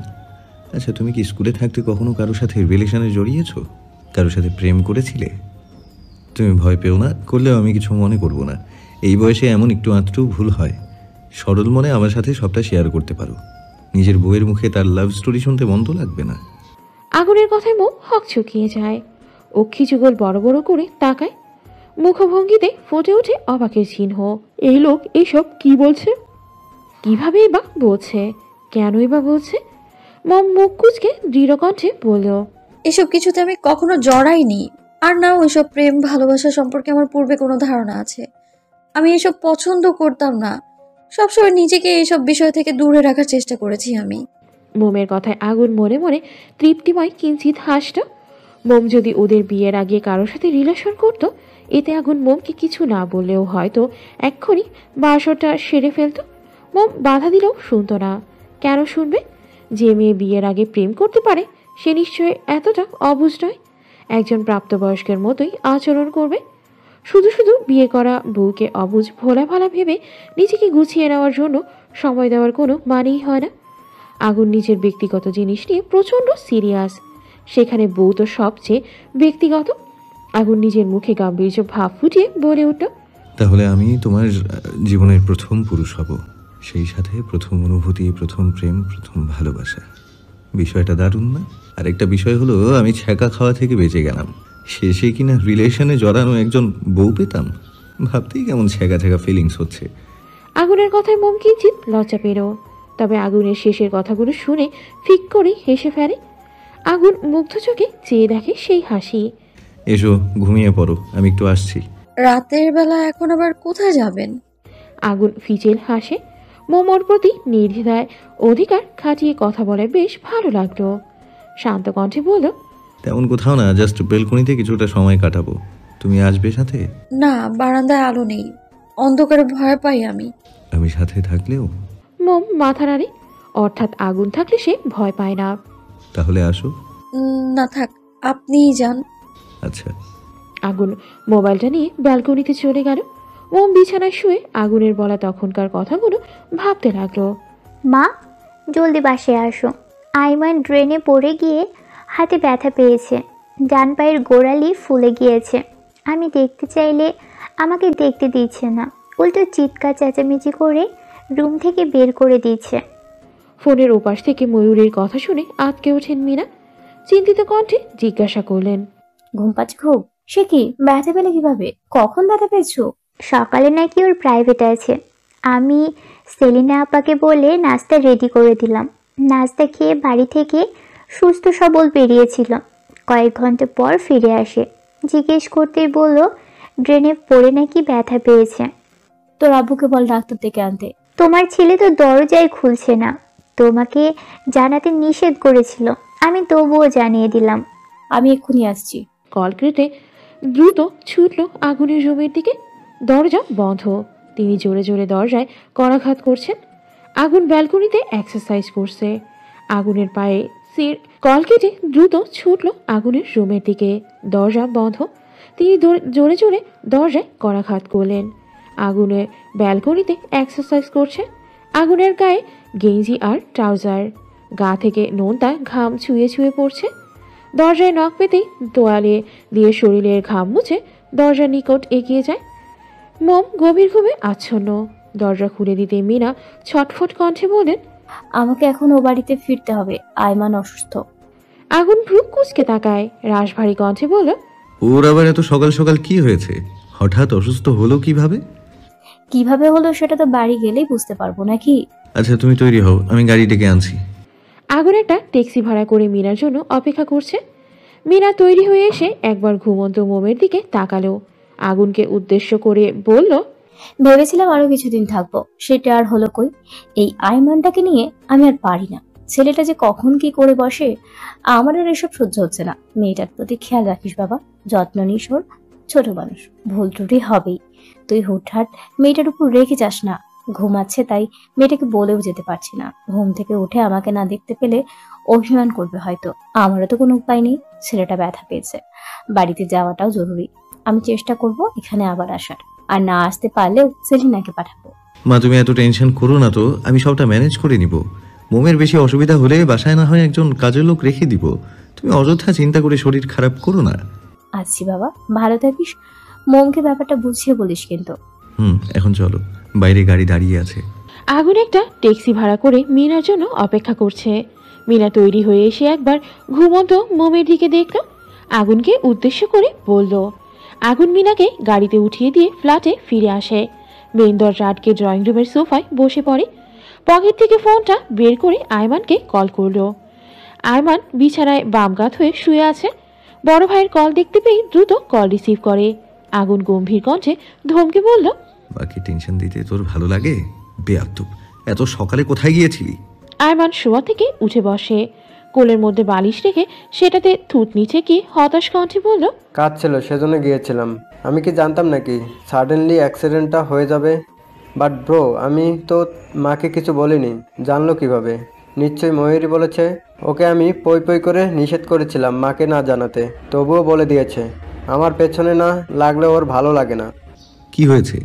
S2: আচ্ছা, তুমি কি স্কুলে থাকতে কখনো কারোর সাথে রিলেশনে জড়িয়েছো? কারোর সাথে প্রেম করেছিলে? তুমি ভয় পেও না, করলেও আমি কিছু মনে করব না। এই বয়সে এমন একটু আধটু ভুল হয়। সরল মনে আমার সাথে সবটা শেয়ার করতে পারো। নিজের বউয়ের মুখে তার লাভ স্টোরি শুনতে মন্দ লাগবে না।
S1: আগুনের কথায় মুখ হকচকিয়ে যায়। অক্ষি যুগল বড় বড় করে তাকায়, মুখভঙ্গিতে ফুটে ওঠে অবাকের চিহ্ন। এই লোক এসব কি বলছে? কিভাবেই বা বলছে? কেনই বা বলছে? মম মুখ কুচকে দৃঢ় কণ্ঠে বলল,
S3: এসব কিছুতে আমি কখনো জড়াইনি, আর না ওইসব প্রেম ভালোবাসা সম্পর্কে আমার পূর্বে কোনো ধারণা আছে। আমি এসব পছন্দ করতাম না, সবসময় নিজেকে এইসব বিষয় থেকে দূরে রাখার চেষ্টা করেছি আমি।
S1: মোমের কথায় আগুন মনে মনে তৃপ্তিময় কিঞ্চিত হাসত। মোম যদি ওদের বিয়ের আগে কারোর সাথে রিলেশন করতো, এতে আগুন মোমকে কিছু না বললেও হয়তো এক্ষুনি বাসরটা সেরে ফেলত। মোম বাধা দিলেও শুনতো না। কেন শুনবে? যে মেয়ে বিয়ের আগে প্রেম করতে পারে সে নিশ্চয়ই এতটা অবুঝ নয়, একজন প্রাপ্তবয়স্কের মতোই আচরণ করবে। শুধু শুধু বিয়ে করা বউকে অবুঝ ভোলা ভালা ভেবে নিজেকে গুছিয়ে নেওয়ার জন্য সময় দেওয়ার কোনো মানেই হয় না। আগুন নিজের ব্যক্তিগত জিনিস নিয়ে প্রচণ্ড সিরিয়াস, সেখানে বউ তো সবচেয়ে ব্যক্তিগত। আগুন নিজের মুখে গাম্ভীর্য ভাব ফুটিয়ে বলে উঠল,
S2: তাহলে আমি তোমার জীবনের প্রথম পুরুষ হব, সেই সাথে প্রথম অনুভূতি, প্রথম প্রেম, প্রথম ভালোবাসা। বিষয়টা দারুণ না? আরেকটা বিষয় হলো, আমি ছ্যাঁকা খাওয়া থেকে বেঁচে গেলাম, শেষে কিনা রিলেশনে জড়ানো একজন বউ পেতাম। ভাবতেই কেমন ছ্যাঁকা ছ্যাঁকা ফিলিংস হচ্ছে।
S1: আগুনের কথায় মোম কিঞ্চিত লজ্জা পেল, তবে আগুনের শেষের কথাগুলো শুনে ফিক করে হেসে ফেলে। আগুন মুগ্ধ চোখে চেয়ে দেখে সেই হাসি।
S2: এসো ঘুমিয়ে পড়ো, আমি একটু আসছি।
S3: রাতের বেলা এখন আবার কোথায় যাবেন?
S1: আগুন ফিচেল হাসে। মোমোর প্রতি নির্দ্বিধায় অধিকার খাটিয়ে কথা বলে বেশ ভালো লাগলো। শান্ত কণ্ঠে বলল,
S2: তেমন কোথাও না, জাস্ট বেলকনিতে কিছুটা সময় কাটাবো। তুমি আসবে সাথে?
S3: না, বারান্দায় আলো নেই, অন্ধকারে ভয় পাই আমি।
S2: আমি সাথে থাকলেও?
S1: মোম মাথা নাড়ে। অর্থাৎ আগুন থাকলে সে ভয় পায় না।
S2: তাহলে আসো।
S3: না থাক, আপনিই যান।
S2: আচ্ছা।
S1: আগুন মোবাইলটা নিয়ে ব্যালকনিতে চলে গেল। মোম বিছানায় শুয়ে আগুনের বলা তখনকার কথাগুলো ভাবতে লাগলো।
S5: মা, জলদি বাসায় আসো। আইমান ড্রেনে পড়ে গিয়ে হাতে ব্যথা পেয়েছে, ডান পায়ের গোড়ালি ফুলে গিয়েছে। আমি দেখতে চাইলে আমাকে দেখতে দিচ্ছে না, উল্টো চিৎকার চেঁচামেচি করে রুম থেকে বের করে দিচ্ছে।
S1: ফোনের ওপাশ থেকে ময়ূরীর কথা শুনে আটকে ওঠেন মীরা। চিন্তিত কণ্ঠে জিজ্ঞাসা করলেন,
S4: ঘুম পাচ্ছে খুব? সে কি, ব্যথা পেলে কিভাবে? কখন ব্যথা পেয়েছো?
S5: সকালে নাকি ওর প্রাইভেট আছে। আমি সেলিনা আপাকে বলে নাস্তা রেডি করে দিলাম। নাস্তা খেয়ে বাড়ি থেকে সুস্থ সবল বেরিয়েছিল। কয়েক ঘন্টা পর ফিরে আসে। জিজ্ঞেস করতেই বলল ড্রেনে পড়ে নাকি ব্যথা পেয়েছে।
S4: তোর আব্বুকে বল ডাক্তার ডেকে আনতে।
S5: তোমার ছেলে তো দরজাই খুলছে না, তোমাকে জানাতে নিষেধ করেছিল, আমি তবুও জানিয়ে দিলাম।
S4: আমি এক্ষুনি আসছি।
S1: কল কেটে দ্রুত ছুটল আগুনের রুমের দিকে। দরজা বন্ধ। তিনি জোরে জোরে দরজায় করাঘাত করছেন। আগুন ব্যালকনিতে এক্সারসাইজ করছে। আগুনের পায়ে সির। কল কেটে দ্রুত ছুটল আগুনের রুমের দিকে। দরজা বন্ধ। তিনি জোরে জোরে দরজায় করাঘাত করলেন। আগুনের ব্যালকনিতে এক্সারসাইজ করছে। আগুনের গায়ে গেঞ্জি আর ট্রাউজার। গা থেকে নোনতা ঘাম ছুঁয়ে ছুঁয়ে পড়ছে। দরজায় নখ পেতেই তোয়ালে দিয়ে শরীরের ঘাম মুছে দরজার নিকট এগিয়ে যায়। মোম গভীর ঘুমে আচ্ছন্ন। দরজা খুলে দিতে মীরা ছটফট কণ্ঠে বলেন,
S4: আমাকে এখন ও বাড়িতে ফিরতে হবে, আয়মান অসুস্থ।
S1: আগুন ভ্রু কুঁচকে তাকায়। রাশভারী কণ্ঠে বলল,
S2: ওর আবার এত সকাল সকাল কি হয়েছে? হঠাৎ অসুস্থ হলো কিভাবে?
S4: কিভাবে হলো সেটা তো বাড়ি গেলেই বুঝতে পারবো নাকি?
S2: আচ্ছা, তুমি তৈরি হও, আমি গাড়ি ডেকে আনছি।
S1: আগুন একটা ট্যাক্সি ভাড়া করে মীরার জন্য অপেক্ষা করছে। মীরা তৈরি হয়ে এসে একবার ঘুমন্ত মোমের দিকে তাকালো। আগুনকে উদ্দেশ্য করে বলল,
S4: ভেবেছিলাম আরো কিছুদিন থাকবো, সেটা আর হলো কই। এই আয়মানটাকে নিয়ে আমি আর পারি না। ছেলেটা যে কখন কি করে বসে, আমার আর এসব সহ্য হচ্ছে না। মেয়েটার প্রতি খেয়াল রাখিস বাবা, যত্ন নিস ওর। ছোট মানুষ, ভুল ত্রুটি হবেই। তুই হুটহাট মেয়েটার উপর রেখে যাস না। ঘুমাচ্ছে তাই মেয়েটাকে বলেও যেতে পারছি না। ঘুম থেকে উঠে আমাকে না দেখতে পেলে অভিমান করবে হয়তো। আমারও তো কোনো উপায় নেই। ছেলেটা ব্যথা পেয়েছে, বাড়িতে যাওয়াটাও জরুরি। আমি চেষ্টা করব এখানে আবার আসার, আর না আসতে পারলেও সেলিনাকে পাঠাবো।
S2: মা, তুমি এত টেনশন করো না তো, আমি সবটা ম্যানেজ করে নিব। মোমের বেশি অসুবিধা হলে বাসায় না হয় একজন কাজের লোক রেখে দিব। তুমি অযথা চিন্তা করে শরীর খারাপ করো না।
S4: আচ্ছা বাবা, ভালো থাকিস। মোমকে ব্যাপারটা বুঝিয়ে বলিস কিন্তু।
S2: এখন চলো, বাইরে গাড়ি দাঁড়িয়ে আছে।
S1: আগুন একটা ট্যাক্সি ভাড়া করে মীরার জন্য অপেক্ষা করছে। মীরা তৈরি হয়ে এসে একবার ঘুমন্ত মোমের দিকে দেখল। আগুনকে উদ্দেশ্য করে বলল। আগুন মীনাকে গাড়িতে উঠিয়ে দিয়ে ফ্ল্যাটে ফিরে আসে। মেইন দরজা আটকে ড্রয়িং রুমের সোফায় বসে পড়ে। পকেট থেকে ফোনটা বের করে আয়মানকে কল করলো। আয়মান বিছানায় বাম কাত হয়ে শুয়ে আছে। বড় ভাইয়ের কল দেখতে পেয়ে দ্রুত কল রিসিভ করে। আগুন গম্ভীর কণ্ঠে ধমকে বলল,
S2: বাকি টেনশন দিতে তোর ভালো লাগে? বেয়াদব, এত সকালে কোথায় গিয়েছিলি?
S1: আয়মান শোয়া থেকে উঠে বসে। কোলের মধ্যে বালিশ রেখে সেটাতে থুতনি ঠেকিয়ে হতাশ কণ্ঠে বলল,
S7: কাজ ছিল সেজন্য গিয়েছিলাম। আমি কি জানতাম নাকি সাডেনলি অ্যাক্সিডেন্টটা হয়ে যাবে? বাট ব্রো, আমি তো মাকে কিছু বলিনি। জানলো কিভাবে? নিশ্চয়ই ময়ূরী বলেছে। ওকে আমি পই পই করে নিষেধ করেছিলাম মাকে না জানাতে, তবুও বলে দিয়েছে। আমার পেছনে না লাগলে ওর ভালো লাগে না।
S2: কি হয়েছে?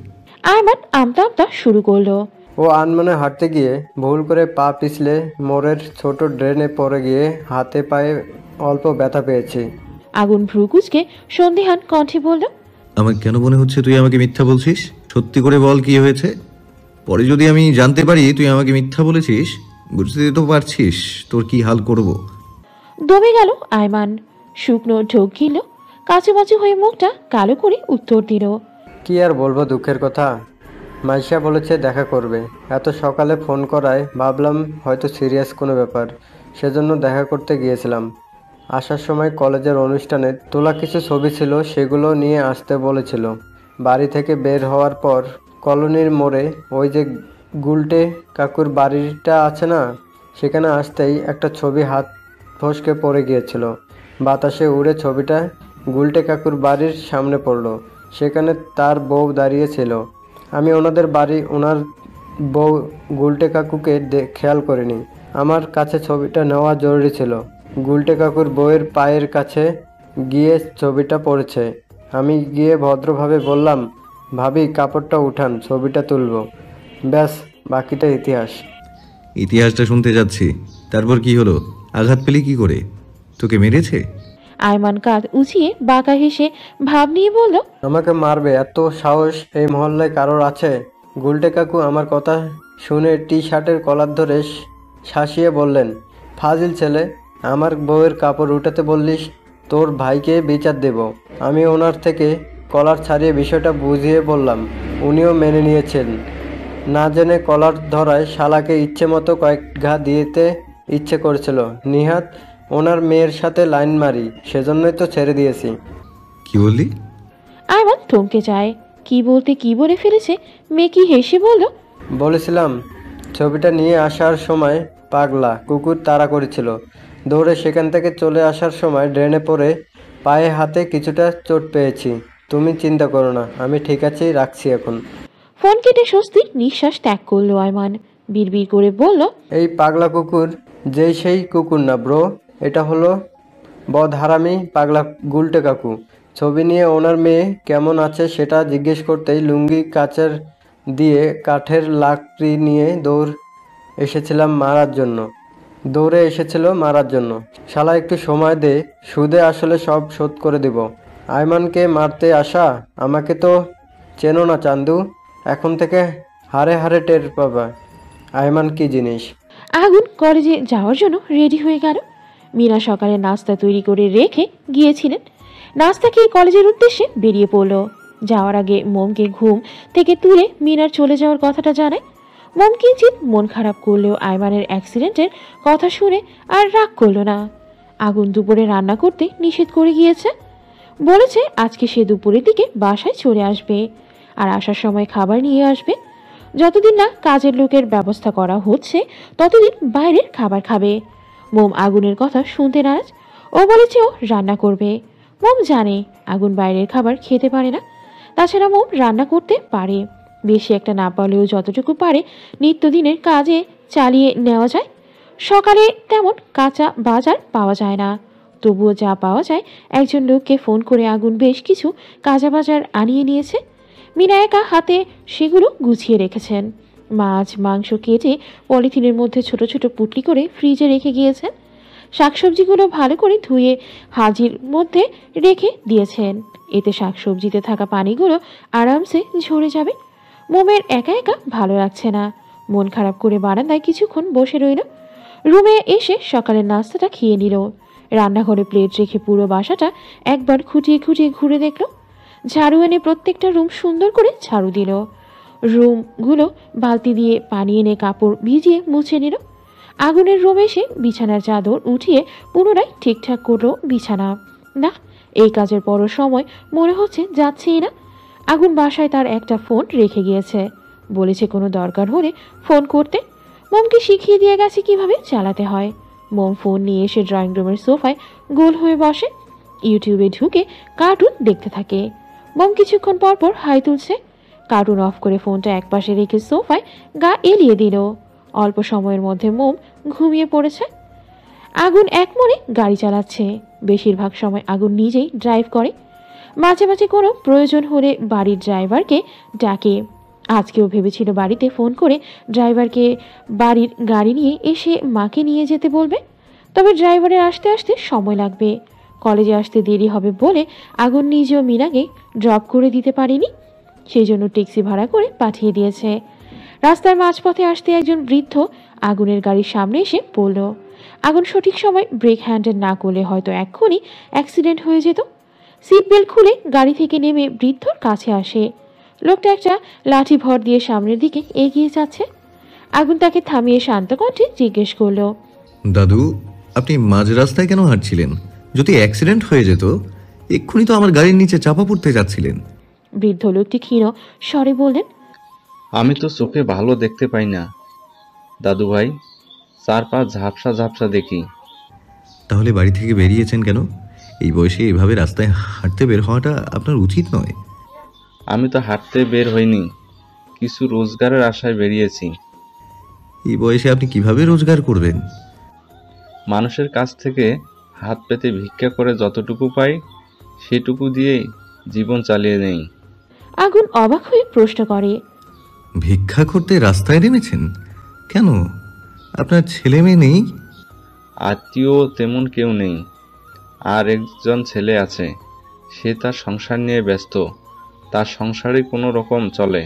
S1: আয়মান আমতা আমতা শুরু করলো।
S7: ও আনমনে হাঁটতে গিয়ে ভুল করে পা পিছলে মোড়ের ছোট ড্রেনে পড়ে গিয়ে হাতে পায়ে অল্প ব্যথা পেয়েছি।
S1: আগুন ভ্রু কুঁচকে সন্দেহান কণ্ঠে বলল,
S2: আমার কেন মনে হচ্ছে তুই আমাকে মিথ্যা বলছিস? সত্যি করে বল, কি হয়েছে? পরে যদি আমি জানতে পারি তুই আমাকে মিথ্যা বলেছিস, বুঝতে তো পারছিস তোর কি হাল করব।
S1: দমে গেল আয়মান। শুকনো ঢোক গিল। কাচুমাচু হয়ে মুখটা কালো করে উত্তর দিল,
S7: কি আর বলবো দুঃখের কথা। মাইশা বলেছে দেখা করবে। এত সকালে ফোন করায় ভাবলাম হয়তো সিরিয়াস কোনো ব্যাপার, সেজন্য দেখা করতে গিয়েছিলাম। আসার সময় কলেজের অনুষ্ঠানে তোলা কিছু ছবি ছিল, সেগুলো নিয়ে আসতে বলেছিল। বাড়ি থেকে বের হওয়ার পর কলোনির মোড়ে ওই যে গুলটে কাকুর বাড়িটা আছে না, সেখানে আসতেই একটা ছবি হাত ফসকে পড়ে গিয়েছিল। বাতাসে উড়ে ছবিটা গুলটে কাকুর বাড়ির সামনে পড়লো। সেখানে তার বউ দাঁড়িয়ে ছিল। আমি ওনাদের বাড়ি ওনার বউ গুলটে কাকুকে খেয়াল করিনি। আমার কাছে ছবিটা নেওয়া জরুরি ছিল। গুলটে কাকুর বউয়ের পায়ের কাছে গিয়ে ছবিটা পড়েছে। আমি গিয়ে ভদ্রভাবে বললাম, ভাবি কাপড়টা উঠান, ছবিটা তুলব। ব্যাস, বাকিটা ইতিহাস।
S2: ইতিহাসটা শুনতে যাচ্ছি। তারপর কি হলো? আঘাত পেলে কি করে? তোকে মেরেছে?
S1: আয়মান কাঁধ উঁচিয়ে বাঁকা হেসে ভাব নিয়ে বলল,
S7: আমাকে মারবে এত সাহস এই মহল্লায় কারোর আছে? গুলটে কাকু আমার কথা শুনে টি শার্টের কলার ধরে শাসিয়ে বললেন, ফাজিল ছেলে, আমার বউয়ের কাপড় উঠাতে বললিস, তোর ভাইকে বিচার দেব। আমি ওনার থেকে কলার ছাড়িয়ে বিষয়টা বুঝিয়ে বললাম। উনিও মেনে নিয়েছেন। না জেনে কলার ধরায় শালাকে ইচ্ছে মতো কয়েক ঘা দিতে ইচ্ছে করেছিল। নিহাত ওনার মেয়ের সাথে লাইন মারি, সেজন্যই তো ছেড়ে দিয়েছি।
S2: কি বললি?
S1: আয়মান থমকে যায়। কি বলতে কি বলে ফেলেছে মেকি হেসে বলল,
S7: বলেছিলাম ছবিটা নিয়ে আসার সময় পাগলা কুকুর তাড়া করেছিল। দৌড়ে সেখান থেকে চলে আসার সময় ড্রেনে পড়ে পায়ে হাতে কিছুটা চোট পেয়েছি। তুমি চিন্তা করো না, আমি ঠিক আছি, রাখছি এখন।
S1: ফোন কেটে স্বস্তির নিঃশ্বাস ত্যাগ করলো আয়মান। বিড়বিড় করে বলল,
S7: এই পাগলা কুকুর যেই সেই কুকুর না ব্রো, এটা হলো বদহারামি পাগলা গুলটে কাকু। ছবি নিয়ে ওনার মেয়ে কেমন আছে সেটা জিজ্ঞেস করতেই লুঙ্গি কাচের দিয়ে কাঠের লাকড়ি নিয়ে দৌড়ে এসেছিল মারার জন্য। শালা একটু সময় দে, সুদে আসলে সব শোধ করে দেব। আয়মানকে মারতে আসা, আমাকে তো চেনো না চান্দু, এখন থেকে হারে হারে টের পাবা আয়মান কি জিনিস।
S1: আগুন কলেজে যাওয়ার জন্য রেডি হয়ে গেল। মিনা সকালে নাস্তা তৈরি করে রেখে গিয়েছিলেন। নাস্তা খেয়ে কলেজের উদ্দেশ্যে বেরিয়ে পড়ল। যাওয়ার আগে মোমকে ঘুম থেকে তুলে মিনার চলে যাওয়ার কথাটা জানায়। মোম কিঞ্চিত মন খারাপ করলেও আয়মানের অ্যাক্সিডেন্টের কথা শুনে আর রাগ করল না। আগুন দুপুরে রান্না করতে নিষেধ করে গিয়েছে। বলেছে আজকে সে দুপুরের দিকে বাসায় চলে আসবে, আর আসার সময় খাবার নিয়ে আসবে। যতদিন না কাজের লোকের ব্যবস্থা করা হচ্ছে ততদিন বাইরের খাবার খাবে। মোম আগুনের কথা শুনতে নারাজ। ও বলেছে ও রান্না করবে। মোম জানে আগুন বাইরের খাবার খেতে পারে না। তাছাড়া মোম রান্না করতে পারে, বেশি একটা না পারলেও যতটুকু পারে নিত্যদিনের কাজে চালিয়ে নেওয়া যায়। সকালে তেমন কাঁচা বাজার পাওয়া যায় না, তবুও যা পাওয়া যায় একজন লোককে ফোন করে আগুন বেশ কিছু কাঁচা বাজার আনিয়ে নিয়েছে। মিনা একা হাতে সেগুলো গুছিয়ে রেখেছেন। মাছ মাংস কেটে পলিথিনের মধ্যে ছোট ছোট পুটলি করে ফ্রিজে রেখে গিয়েছেন। শাকসবজিগুলো ভালো করে ধুয়ে হাজির মধ্যে রেখে দিয়েছেন। এতে শাকসবজিতে থাকা পানিগুলো আরামসে ঝরে যাবে। মোমের একা একা ভালো লাগছে না। মন খারাপ করে বারান্দায় কিছুক্ষণ বসে রইল। রুমে এসে সকালের নাস্তাটা খেয়ে নিল। রান্নাঘরে প্লেট রেখে পুরো বাসাটা একবার খুঁটিয়ে খুঁটিয়ে ঘুরে দেখল। ঝাড়ু এনে প্রত্যেকটা রুম সুন্দর করে ঝাড়ু দিল। রুমগুলো বালতি দিয়ে পানি এনে কাপড় ভিজিয়ে মুছে নিল। আগুনের রুমে এসে বিছানার চাদর উঠিয়ে পুনরায় ঠিকঠাক করলো বিছানা। না, এই কাজের বড় সময় মনে হচ্ছে যাচ্ছেই না। আগুন বাসায় তার একটা ফোন রেখে গিয়েছে, বলেছে কোনো দরকার হলে ফোন করতে। মোমকে শিখিয়ে দিয়ে গেছে কিভাবে চালাতে হয়। মোম ফোন নিয়ে এসে ড্রয়িং রুমের সোফায় গোল হয়ে বসে। ইউটিউবে ঢুকে কার্টুন দেখতে থাকে। মোম কিছুক্ষণ পর পর হাই তুলছে। কার্টুন অফ করে ফোনটা একপাশে রেখে সোফায় গা এলিয়ে দিল। অল্প সময়ের মধ্যে মোম ঘুমিয়ে পড়েছে। আগুন এক মনে গাড়ি চালাচ্ছে। বেশিরভাগ সময় আগুন নিজেই ড্রাইভ করে। মাঝে মাঝে কোনো প্রয়োজন হলে বাড়ির ড্রাইভারকে ডাকে। আজকেও ভেবেছিল বাড়িতে ফোন করে ড্রাইভারকে বাড়ির গাড়ি নিয়ে এসে মাকে নিয়ে যেতে বলবে, তবে ড্রাইভারের আসতে আসতে সময় লাগবে। কলেজে আসতে দেরি হবে বলে আগুন নিজেও মিনাকে ড্রপ করে দিতে পারেনি, সেই জন্য ট্যাক্সি ভাড়া করে পাঠিয়ে দিয়েছে। রাস্তার মাঝপথে আসতে একজন বৃদ্ধ আগুনের গাড়ির সামনে এসে পড়ল। আগুন সঠিক সময় ব্রেক হ্যান্ডেল না করলে হয়তো এক্ষুনি অ্যাক্সিডেন্ট হয়ে যেত। সিট বেল্ট খুলে গাড়ি থেকে নেমে বৃদ্ধর কাছে আসে। লোকটা একটা লাঠি ভর দিয়ে সামনের দিকে এগিয়ে যাচ্ছে। আগুন তাকে থামিয়ে শান্ত কণ্ঠে জিজ্ঞেস করলো,
S2: দাদু, আপনি মাঝ রাস্তায় কেন হাঁটছিলেন? যদি অ্যাক্সিডেন্ট হয়ে যেত এক্ষুনি তো আমার গাড়ির নিচে চাপা পড়তে যাচ্ছিলেন।
S1: বৃদ্ধ লোকটি ক্ষীণ স্বরে বললেন,
S11: আমি তো চোখে ভালো দেখতে পাই না দাদু ভাই, 4-5 ঝাপসা ঝাপসা দেখি।
S2: তাহলে বাড়ি থেকে বেরিয়েছেন কেন? এই বয়সে এভাবে রাস্তায় হাঁটতে বের হওয়াটা আপনার উচিত নয়।
S11: আমি তো হাঁটতে বের হইনি, কিছু রোজগারের আশায় বেরিয়েছি।
S2: এই বয়সে আপনি কিভাবে রোজগার করবেন?
S11: মানুষের কাছ থেকে হাত পেতে ভিক্ষা করে যতটুকু পাই সেটুকু দিয়েই জীবন চালিয়ে নেই।
S1: আগুন অবাক হয়ে প্রশ্ন করে।
S2: ভিক্ষা করতে রাস্তায় নেমেছেন কেন? আপনার ছেলে মেয়ে নেই?
S11: আত্মীয় তেমন কেউ নেই, আর একজন ছেলে আছে, সে তার সংসার নিয়ে ব্যস্ত। তার সংসারে কোনো রকম চলে,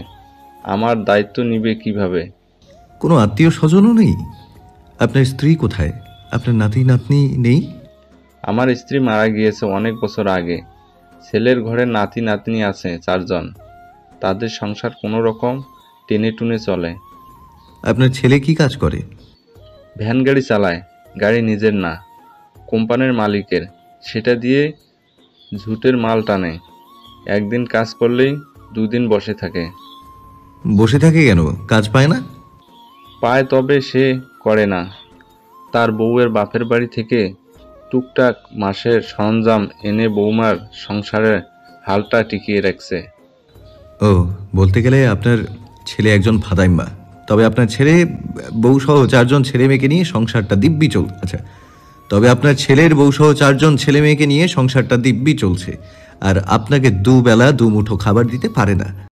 S11: আমার দায়িত্ব নিবে কিভাবে?
S2: কোনো আত্মীয় স্বজনও নেই? আপনার স্ত্রী কোথায়? আপনার নাতি নাতনি নেই?
S11: আমার স্ত্রী মারা গিয়েছে অনেক বছর আগে। ছেলের ঘরে নাতি নাতনি আছে 4 জন। তাদের সংসার কোনো রকম টেনে টুনে চলে।
S2: আপনার ছেলে কি কাজ করে?
S11: ভ্যান গাড়ি চালায়, গাড়ি নিজের না, কোম্পানির মালিকের। সেটা দিয়ে ঝুটের মাল টানে। একদিন কাজ করলেই 2 দিন বসে থাকে।
S2: বসে থাকে কেন? কাজ পায় না?
S11: পায়, তবে সে করে না। তার বউয়ের বাপের বাড়ি থেকে টুকটাক মাসের সরঞ্জাম এনে বৌমার সংসারের হালটা টিকিয়ে রাখছে।
S2: ও, বলতে গেলে আপনার ছেলে একজন ফাদাইম্মা। তবে আপনার ছেলে বউ সহ 4 জন ছেলে মেয়েকে নিয়ে সংসারটা দিব্যি আচ্ছা, তবে আপনার ছেলের বউ সহ 4 জন ছেলে মেয়েকে নিয়ে সংসারটা দিব্যি চলছে, আর আপনাকে দুবেলা 2 মুঠো খাবার দিতে পারে না।